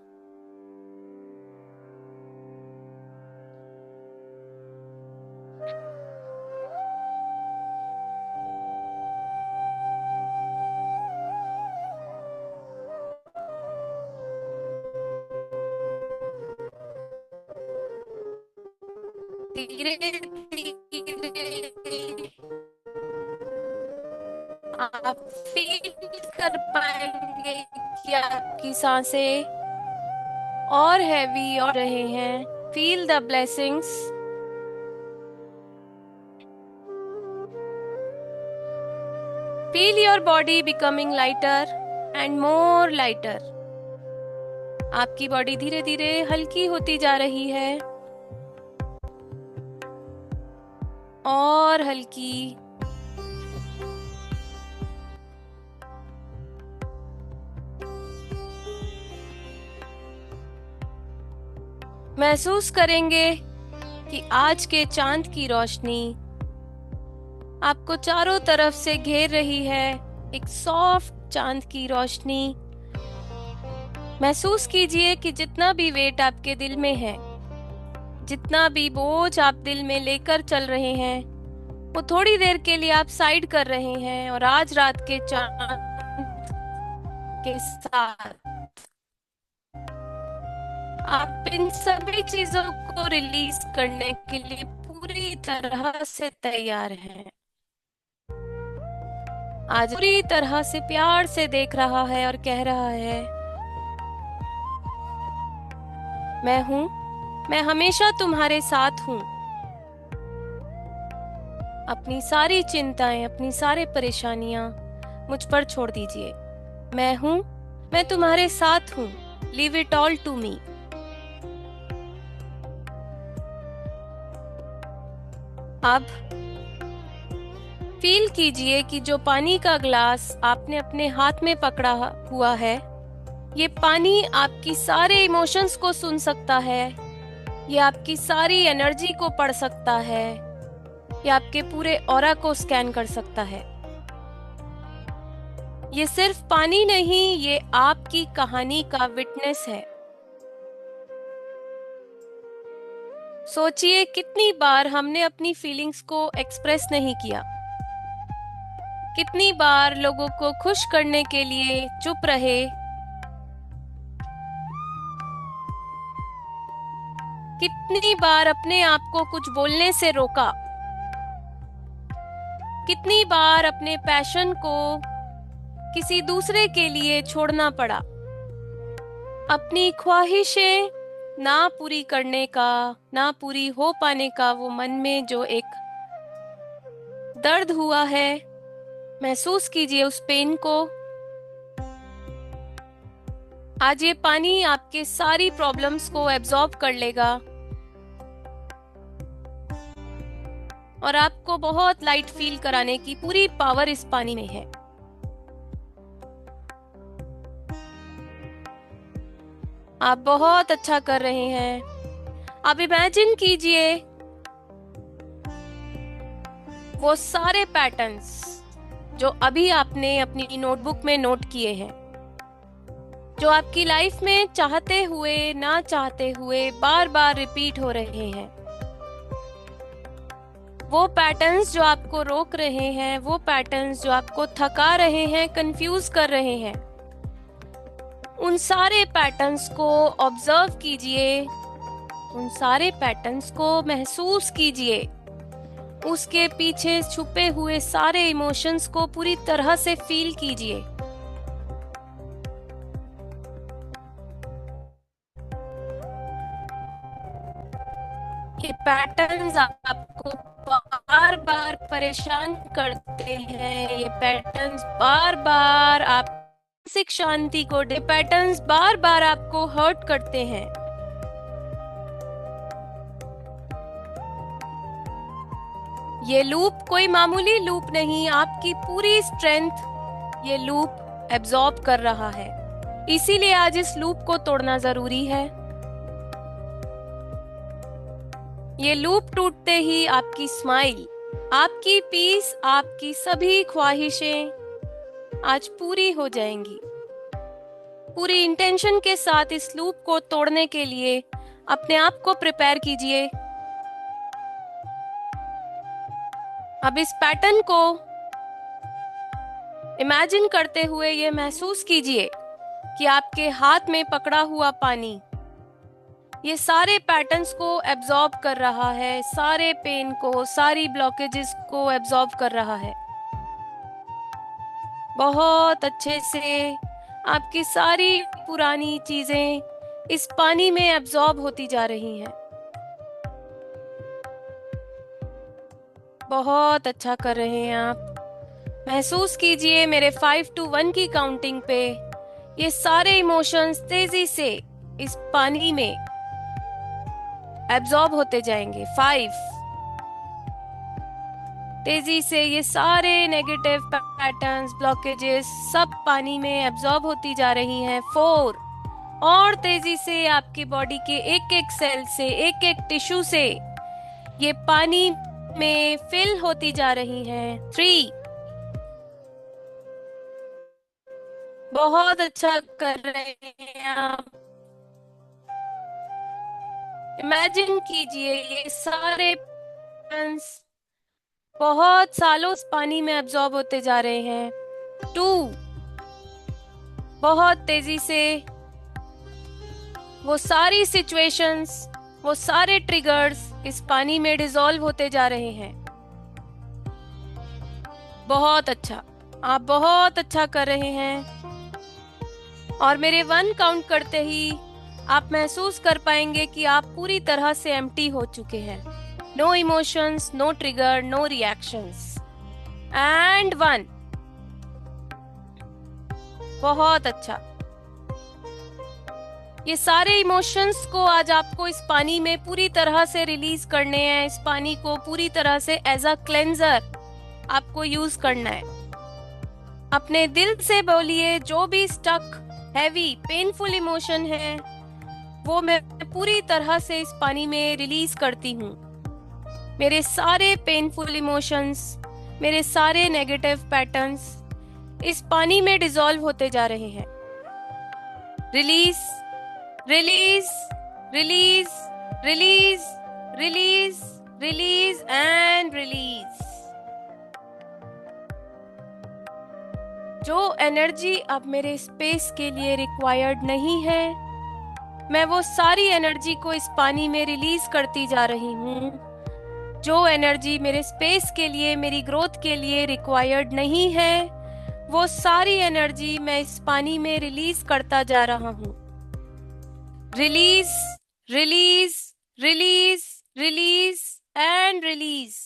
धीरे धीरे आप फील कर पाएंगे कि आपकी सांसें और हैवी हो रहे हैं। Feel the blessings. Feel your body becoming lighter and more lighter. आपकी बॉडी धीरे धीरे हल्की होती जा रही है और हल्की। महसूस करेंगे कि आज के चांद की रोशनी आपको चारों तरफ से घेर रही है, एक सॉफ्ट चांद की रोशनी। महसूस कीजिए कि जितना भी वेट आपके दिल में है, जितना भी बोझ आप दिल में लेकर चल रहे हैं, वो थोड़ी देर के लिए आप साइड कर रहे हैं और आज रात के चांद के साथ आप इन सभी चीजों को रिलीज करने के लिए पूरी तरह से तैयार हैं। आज पूरी तरह से प्यार से देख रहा है और कह रहा है, मैं हूं, मैं हमेशा तुम्हारे साथ हूं। अपनी सारी चिंताएं, अपनी सारी परेशानियां मुझ पर छोड़ दीजिए। मैं हूं, मैं तुम्हारे साथ हूं। Leave it all to me. अब फील कीजिए कि जो पानी का ग्लास आपने अपने हाथ में पकड़ा हुआ है, ये पानी आपकी सारे इमोशंस को सुन सकता है, ये आपकी सारी एनर्जी को पढ़ सकता है, ये आपके पूरे ऑरा को स्कैन कर सकता है। ये सिर्फ पानी नहीं, ये आपकी कहानी का विटनेस है। सोचिए कितनी बार हमने अपनी फीलिंग्स को एक्सप्रेस नहीं किया, कितनी बार लोगों को खुश करने के लिए चुप रहे, कितनी बार अपने आप को कुछ बोलने से रोका, कितनी बार अपने पैशन को किसी दूसरे के लिए छोड़ना पड़ा। अपनी ख्वाहिशें ना पूरी करने का, ना पूरी हो पाने का वो मन में जो एक दर्द हुआ है, महसूस कीजिए उस पेन को। आज ये पानी आपके सारी प्रॉब्लम्स को एब्जॉर्ब कर लेगा और आपको बहुत लाइट फील कराने की पूरी पावर इस पानी में है। आप बहुत अच्छा कर रहे हैं। आप इमेजिन कीजिए वो सारे पैटर्न्स जो अभी आपने अपनी नोटबुक में नोट किए हैं, जो आपकी लाइफ में चाहते हुए ना चाहते हुए बार बार रिपीट हो रहे हैं। वो पैटर्न्स जो आपको रोक रहे हैं, वो पैटर्न्स जो आपको थका रहे हैं, कंफ्यूज कर रहे हैं, उन सारे पैटर्न्स को ऑब्जर्व कीजिए, उन सारे पैटर्न्स को महसूस कीजिए, उसके पीछे छुपे हुए सारे इमोशंस को पूरी तरह से फील कीजिए। ये पैटर्न्स आपको बार बार परेशान करते हैं, ये पैटर्न्स बार बार आप मानसिक शांति को, पैटर्न्स बार बार आपको हर्ट करते हैं। ये लूप कोई मामूली लूप नहीं, आपकी पूरी स्ट्रेंथ ये लूप एब्जॉर्ब कर रहा है। इसीलिए आज इस लूप को तोड़ना जरूरी है। ये लूप टूटते ही आपकी स्माइल, आपकी पीस, आपकी सभी ख्वाहिशें आज पूरी हो जाएंगी। पूरी इंटेंशन के साथ इस लूप को तोड़ने के लिए अपने आप को प्रिपेयर कीजिए। अब इस पैटर्न को इमेजिन करते हुए ये महसूस कीजिए कि आपके हाथ में पकड़ा हुआ पानी ये सारे पैटर्न्स को एब्जॉर्ब कर रहा है, सारे पेन को, सारी ब्लॉकेजेस को एब्जॉर्ब कर रहा है। बहुत अच्छे से आपकी सारी पुरानी चीजें इस पानी में एब्जॉर्ब होती जा रही हैं। बहुत अच्छा कर रहे हैं आप। महसूस कीजिए मेरे 5 to 1 की काउंटिंग पे ये सारे इमोशंस तेजी से इस पानी में एब्जॉर्ब होते जाएंगे। 5, तेजी से ये सारे नेगेटिव पैटर्न्स, ब्लॉकेजेस सब पानी में एब्जॉर्ब होती जा रही हैं। 4, और तेजी से आपकी बॉडी के एक एक सेल से, एक एक टिश्यू से ये पानी में फिल होती जा रही हैं। 3, बहुत अच्छा कर रहे हैं आप। इमेजिन कीजिए ये सारे पैटर्न्स बहुत सालों से पानी में एब्जॉर्ब होते जा रहे हैं। 2, बहुत तेजी से वो सारी सिचुएशंस, वो सारे ट्रिगर्स इस पानी में डिसॉल्व होते जा रहे हैं। बहुत अच्छा, आप बहुत अच्छा कर रहे हैं। और मेरे 1 काउंट करते ही आप महसूस कर पाएंगे कि आप पूरी तरह से एम्प्टी हो चुके हैं। No emotions, no trigger, no reactions. And 1, बहुत अच्छा। ये सारे इमोशंस को आज आपको इस पानी में पूरी तरह से रिलीज करने हैं। इस पानी को पूरी तरह से एज अ क्लेंजर आपको यूज करना है। अपने दिल से बोलिए जो भी स्टक, हैवी, पेनफुल इमोशन है वो मैं पूरी तरह से इस पानी में रिलीज करती हूँ। मेरे सारे पेनफुल इमोशंस, मेरे सारे नेगेटिव पैटर्न्स इस पानी में डिसॉल्व होते जा रहे हैं। Release, release, release, release, release, release and release. जो एनर्जी अब मेरे स्पेस के लिए रिक्वायर्ड नहीं है, मैं वो सारी एनर्जी को इस पानी में रिलीज करती जा रही हूँ। जो एनर्जी मेरे स्पेस के लिए, मेरी ग्रोथ के लिए रिक्वायर्ड नहीं है, वो सारी एनर्जी मैं इस पानी में रिलीज करता जा रहा हूँ। Release, release, release, release and release.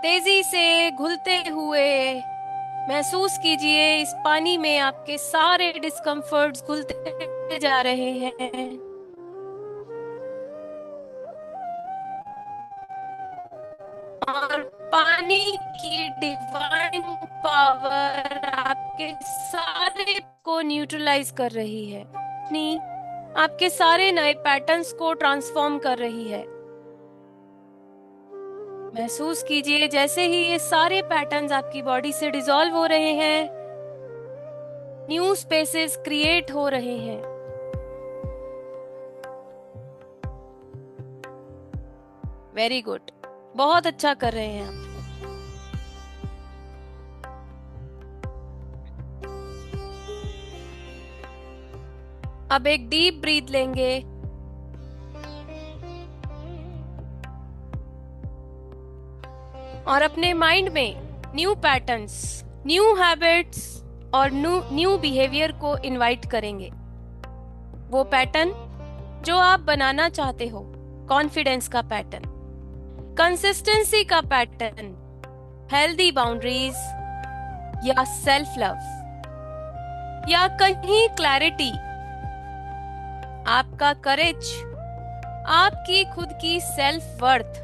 तेजी से घुलते हुए महसूस कीजिए इस पानी में आपके सारे डिस्कम्फर्ट्स घुलते जा रहे हैं। और पानी की डिवाइन पावर आपके सारे को न्यूट्रलाइज कर रही है, आपके सारे नए पैटर्न्स को ट्रांसफॉर्म कर रही है। महसूस कीजिए जैसे ही ये सारे पैटर्न्स आपकी बॉडी से डिसॉल्व हो रहे हैं, न्यू स्पेसेस क्रिएट हो रहे हैं। Very good. बहुत अच्छा कर रहे हैं आप। अब एक डीप ब्रीथ लेंगे। और अपने माइंड में न्यू पैटर्न्स, न्यू हैबिट्स और न्यू बिहेवियर को इनवाइट करेंगे। वो पैटर्न जो आप बनाना चाहते हो, कॉन्फिडेंस का पैटर्न, कंसिस्टेंसी का पैटर्न, हेल्दी बाउंड्रीज या सेल्फ लव, या कहीं क्लैरिटी, आपका करेज, आपकी खुद की सेल्फ वर्थ,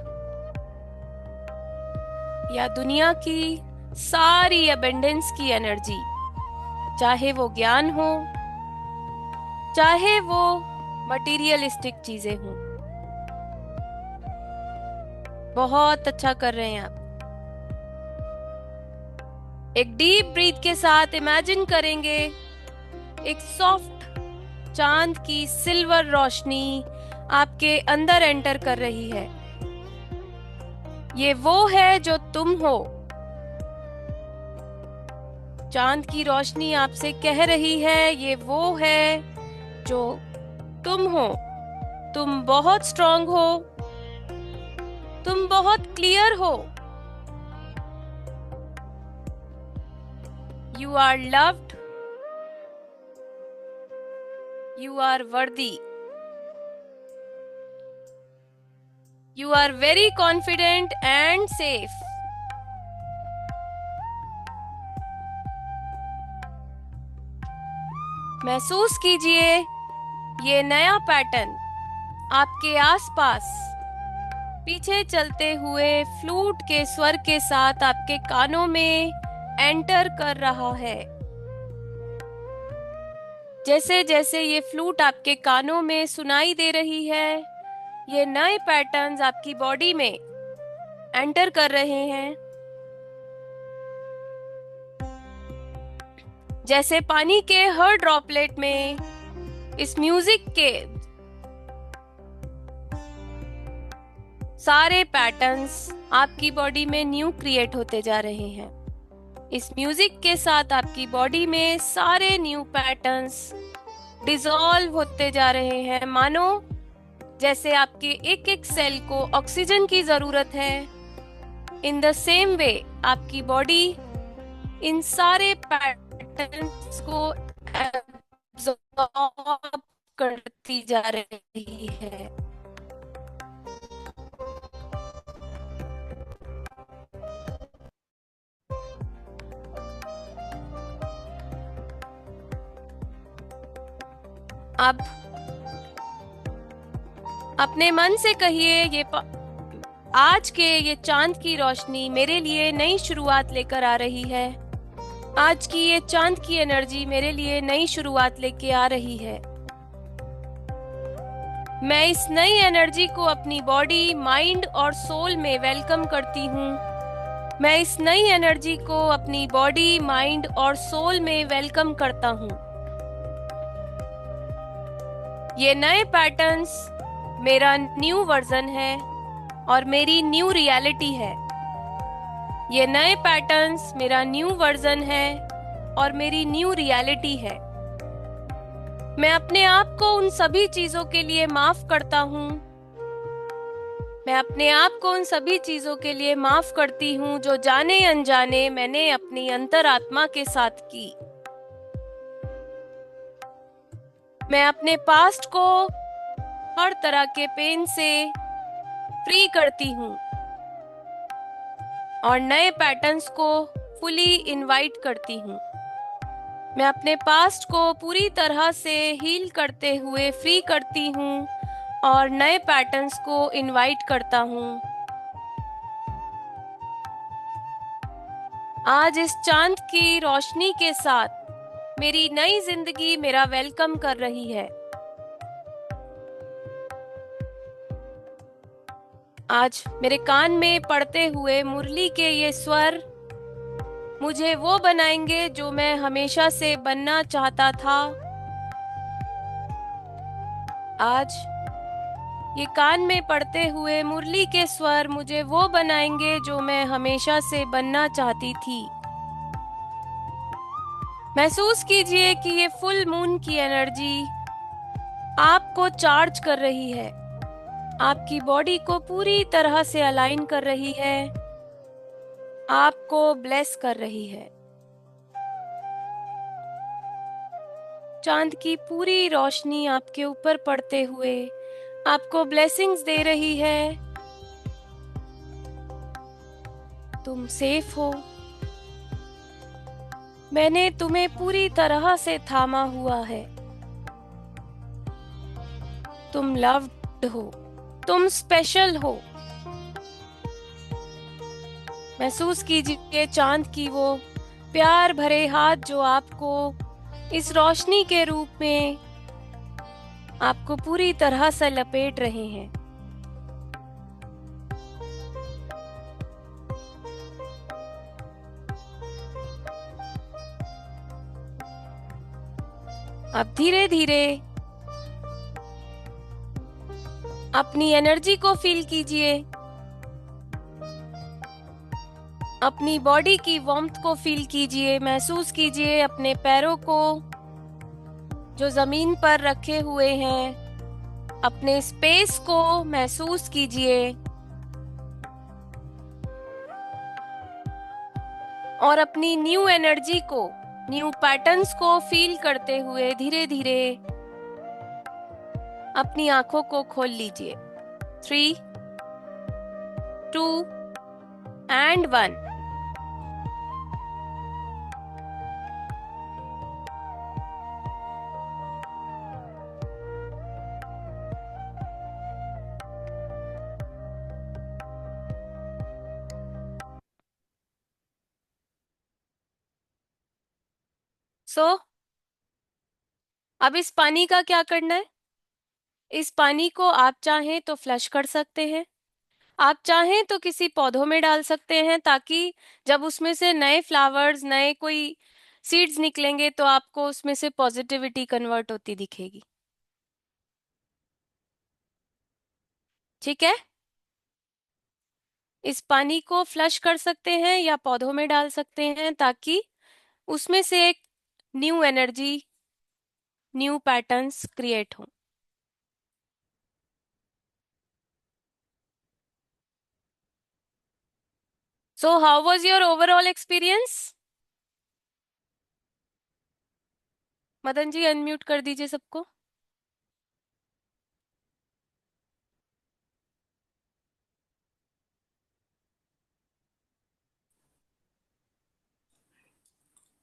या दुनिया की सारी अबेंडेंस की एनर्जी, चाहे वो ज्ञान हो, चाहे वो मटेरियलिस्टिक चीजें हों। बहुत अच्छा कर रहे हैं आप। एक डीप ब्रीथ के साथ इमेजिन करेंगे एक सॉफ्ट चांद की सिल्वर रोशनी आपके अंदर एंटर कर रही है। ये वो है जो तुम हो। चांद की रोशनी आपसे कह रही है, ये वो है जो तुम हो। तुम बहुत स्ट्रांग हो, तुम बहुत क्लियर हो। You are loved, you are worthy, you are very confident and safe. महसूस कीजिए ये नया पैटर्न आपके आसपास पीछे चलते हुए फ्लूट के स्वर के साथ आपके कानों में एंटर कर रहा है। जैसे जैसे ये फ्लूट आपके कानों में सुनाई दे रही है, ये नए पैटर्न्स आपकी बॉडी में एंटर कर रहे हैं। जैसे पानी के हर ड्रॉपलेट में इस म्यूजिक के सारे पैटर्न्स आपकी बॉडी में न्यू क्रिएट होते जा रहे हैं। इस म्यूजिक के साथ आपकी बॉडी में सारे न्यू पैटर्न्स डिसॉल्व होते जा रहे हैं। मानो जैसे आपके एक एक सेल को ऑक्सीजन की जरूरत है, इन द सेम वे आपकी बॉडी इन सारे पैटर्न्स को एब्जॉर्ब करती जा रही है। अब अपने मन से कहिए, आज के ये चांद की रोशनी मेरे लिए नई शुरुआत लेकर आ रही है। आज की ये चांद की एनर्जी मेरे लिए नई शुरुआत लेके आ रही है। मैं इस नई एनर्जी को अपनी बॉडी, माइंड और सोल में वेलकम करती हूँ। मैं इस नई एनर्जी को अपनी बॉडी, माइंड और सोल में वेलकम करता हूँ। ये नए पैटर्न्स मेरा न्यू वर्जन है और मेरी न्यू रियलिटी है। ये नए पैटर्न्स मेरा न्यू वर्जन है और मेरी न्यू रियलिटी है। मैं अपने आप को उन सभी चीजों के लिए माफ करता हूँ। मैं अपने आप को उन सभी चीजों के लिए माफ करती हूँ जो जाने अनजाने मैंने अपनी अंतरात्मा के साथ की। मैं अपने पास्ट को हर तरह के पेन से फ्री करती हूँ और नए पैटर्न्स को फुली इनवाइट करती हूँ। मैं अपने पास्ट को पूरी तरह से हील करते हुए फ्री करती हूँ और नए पैटर्न्स को इनवाइट करता हूँ। आज इस चांद की रोशनी के साथ मेरी नई जिंदगी मेरा वेलकम कर रही है। आज मेरे कान में पड़ते हुए मुरली के ये स्वर मुझे वो बनाएंगे जो मैं हमेशा से बनना चाहता था। आज ये कान में पड़ते हुए मुरली के स्वर मुझे वो बनाएंगे जो मैं हमेशा से बनना चाहती थी। महसूस कीजिए कि ये फुल मून की एनर्जी आपको चार्ज कर रही है, आपकी बॉडी को पूरी तरह से अलाइन कर रही है, आपको ब्लेस कर रही है। चांद की पूरी रोशनी आपके ऊपर पड़ते हुए आपको ब्लेसिंग्स दे रही है। तुम सेफ हो। मैंने तुम्हें पूरी तरह से थामा हुआ है। तुम लव्ड हो, तुम स्पेशल हो। महसूस कीजिए चांद की वो प्यार भरे हाथ जो आपको इस रोशनी के रूप में आपको पूरी तरह से लपेट रहे हैं। अब धीरे धीरे अपनी एनर्जी को फील कीजिए, अपनी बॉडी की वार्मथ को फील कीजिए। महसूस कीजिए अपने पैरों को जो जमीन पर रखे हुए हैं, अपने स्पेस को महसूस कीजिए और अपनी न्यू एनर्जी को, न्यू पैटर्न्स को फील करते हुए धीरे धीरे अपनी आंखों को खोल लीजिए। 3, 2 and 1। अब इस पानी का क्या करना है? इस पानी को आप चाहें तो फ्लश कर सकते हैं, आप चाहें तो किसी पौधों में डाल सकते हैं, ताकि जब उसमें से नए फ्लावर्स, नए कोई सीड्स निकलेंगे तो आपको उसमें से पॉजिटिविटी कन्वर्ट होती दिखेगी। ठीक है? इस पानी को फ्लश कर सकते हैं या पौधों में डाल सकते हैं, ताकि उसमें से एक new energy, new patterns create हों। So how was your overall experience? Madan ji unmute कर दीजिए सबको।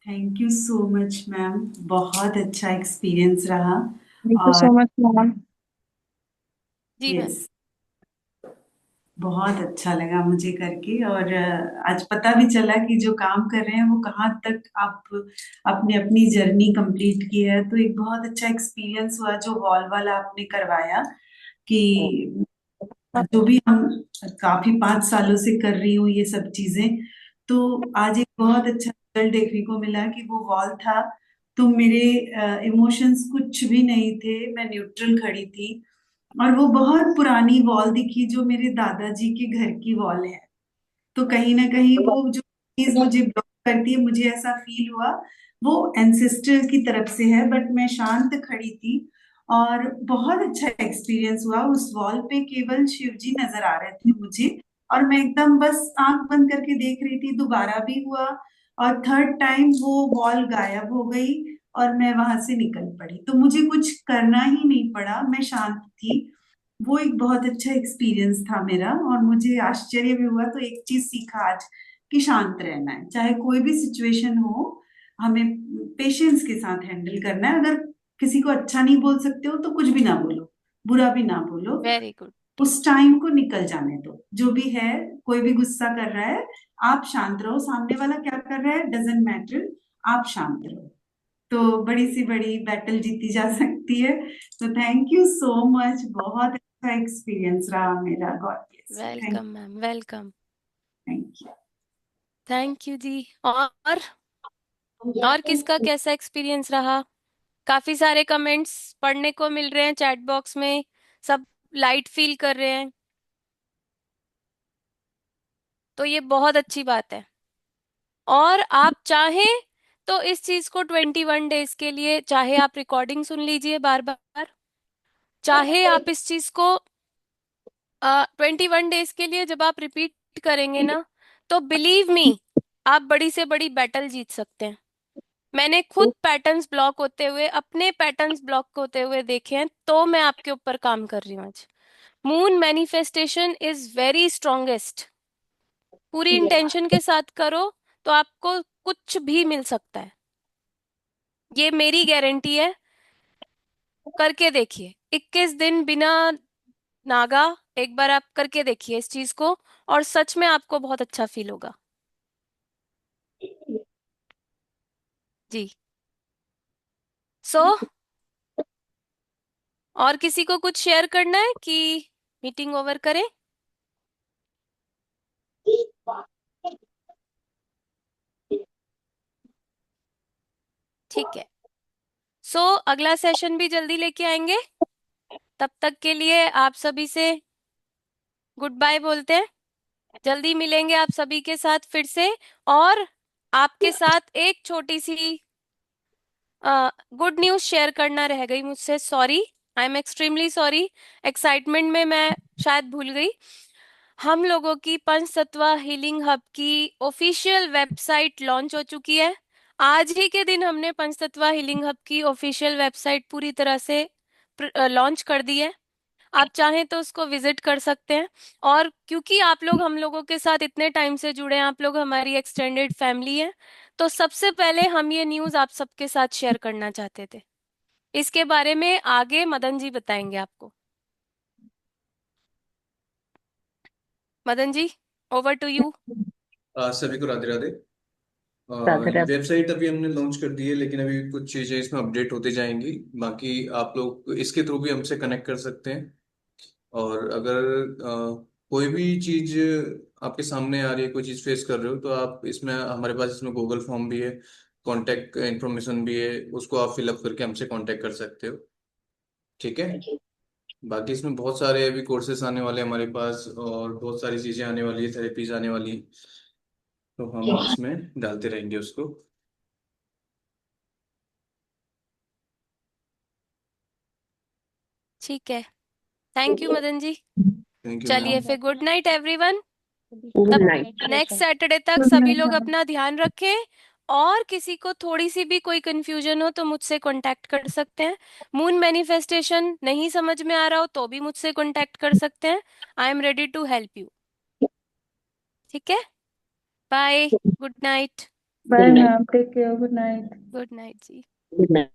Thank you so much ma'am, बहुत अच्छा एक्सपीरियंस रहा। थैंक यू और सो मच मैम। जी मैम। यस, बहुत अच्छा लगा मुझे करके। और आज पता भी चला कि जो काम कर रहे हैं वो कहाँ तक आप अपने अपनी जर्नी कंप्लीट की है। तो एक बहुत अच्छा एक्सपीरियंस हुआ जो वॉल वाला आपने करवाया, कि जो भी हम काफी 5 सालों से कर रही हूँ ये सब चीजें, तो आज एक बहुत अच्छा रिजल्ट देखने को मिला कि वो वॉल था तो मेरे इमोशंस कुछ भी नहीं थे, मैं न्यूट्रल खड़ी थी। और वो बहुत पुरानी वॉल दिखी जो मेरे दादाजी के घर की वॉल है। तो कहीं ना कहीं वो जो चीज मुझे ब्लॉक करती है, मुझे ऐसा फील हुआ वो एंसेस्टर की तरफ से है। बट मैं शांत खड़ी थी और बहुत अच्छा एक्सपीरियंस हुआ। उस वॉल पे केवल शिव जी नजर आ रहे थे मुझे, और मैं एकदम बस आंख बंद करके देख रही थी। दोबारा भी हुआ और थर्ड टाइम वो वॉल गायब हो गई और मैं वहां से निकल पड़ी। तो मुझे कुछ करना ही नहीं पड़ा, मैं शांत थी। वो एक बहुत अच्छा एक्सपीरियंस था मेरा, और मुझे आश्चर्य भी हुआ। तो एक चीज सीखा आज कि शांत रहना है, चाहे कोई भी सिचुएशन हो, हमें पेशेंस के साथ हैंडल करना है। अगर किसी को अच्छा नहीं बोल सकते हो तो कुछ भी ना बोलो, बुरा भी ना बोलो, वेरी गुड। उस टाइम को निकल जाने दो। जो भी है, कोई भी गुस्सा कर रहा है, आप शांत रहो। सामने वाला क्या कर रहा है डजेंट मैटर, आप शांत रहो। तो बड़ी सी बड़ी बैटल जीती जा सकती है। तो थैंक यू सो मच, बहुत अच्छा एक्सपीरियंस रहा मेरा। God bless you. Thank welcome ma'am, welcome. Thank thank you जी। और किसका कैसा एक्सपीरियंस रहा? काफी सारे कमेंट्स पढ़ने को मिल रहे हैं चैट बॉक्स में। सब लाइट फील कर रहे हैं, तो ये बहुत अच्छी बात है। और आप चाहें तो इस चीज को 21 डेज के लिए, चाहे आप रिकॉर्डिंग सुन लीजिए बार बार, चाहे आप इस चीज को 21 डेज के लिए जब आप रिपीट करेंगे ना, तो बिलीव मी, आप बड़ी से बड़ी बैटल जीत सकते हैं। मैंने खुद पैटर्न्स ब्लॉक होते हुए, अपने पैटर्न्स ब्लॉक होते हुए देखे हैं, तो मैं आपके ऊपर काम कर रही हूँ आज। Moon manifestation is very strongest. पूरी इंटेंशन के साथ करो तो आपको कुछ भी मिल सकता है, ये मेरी गारंटी है। करके देखिए 21 दिन बिना नागा, एक बार आप करके देखिए इस चीज को, और सच में आपको बहुत अच्छा फील होगा जी। सो और किसी को कुछ शेयर करना है कि मीटिंग ओवर करें? ठीक है। सो अगला सेशन भी जल्दी लेके आएंगे। तब तक के लिए आप सभी से गुड बाय बोलते हैं। जल्दी मिलेंगे आप सभी के साथ फिर से। और आपके साथ एक छोटी सी गुड न्यूज शेयर करना रह गई मुझसे, sorry, I am extremely sorry. Excitement में मैं शायद भूल गई। हम लोगों की पंचतत्व हीलिंग हब की ऑफिशियल वेबसाइट लॉन्च हो चुकी है। आज ही के दिन हमने पंचतत्व हीलिंग हब की ऑफिशियल वेबसाइट पूरी तरह से लॉन्च कर दी है। आप चाहें तो उसको विजिट कर सकते हैं। और क्योंकि आप लोग हम लोगों के साथ इतने टाइम से जुड़े हैं, आप लोग हमारी एक्सटेंडेड फैमिली हैं, तो सबसे पहले हम ये न्यूज़ आप सबके साथ शेयर करना चाहते थे। इसके बारे में आगे मदन जी बताएंगे आपको। Madan ji, over to you. सभी को राधे राधे। राधे राधे। वेबसाइट अभी हमने लॉन्च कर दी है, लेकिन अभी कुछ चीजें इसमें अपडेट होती जाएंगी। बाकी आप लोग इसके थ्रू भी हमसे कनेक्ट कर सकते हैं। और अगर कोई भी चीज आपके सामने आ रही है, कोई चीज फेस कर रहे हो, तो आप इसमें, हमारे पास इसमें गूगल फॉर्म भी है, कांटेक्ट इन्फॉर्मेशन भी है, उसको आप फिलअप करके हमसे कांटेक्ट कर सकते हो। ठीक है। बाकी इसमें बहुत सारे अभी कोर्सेस आने वाले हैं हमारे पास, और बहुत सारी चीजें आने वाली है, थेरेपीज आने वाली हैं, तो हम इसमें डालते रहेंगे उसको। ठीक है, thank you Madan ji. Thank you चलिए मैम। फिर गुड नाइट एवरीवन। गुड तब नाइट। नेक्स्ट सैटरडे तक सभी लोग अपना ध्यान रखें। और किसी को थोड़ी सी भी कोई कंफ्यूजन हो तो मुझसे कांटेक्ट कर सकते हैं। मून मैनिफेस्टेशन नहीं समझ में आ रहा हो तो भी मुझसे कांटेक्ट कर सकते हैं। I am ready to help you. ठीक है, bye, good night. Bye ma'am, take care, good night. Good night जी। Good night.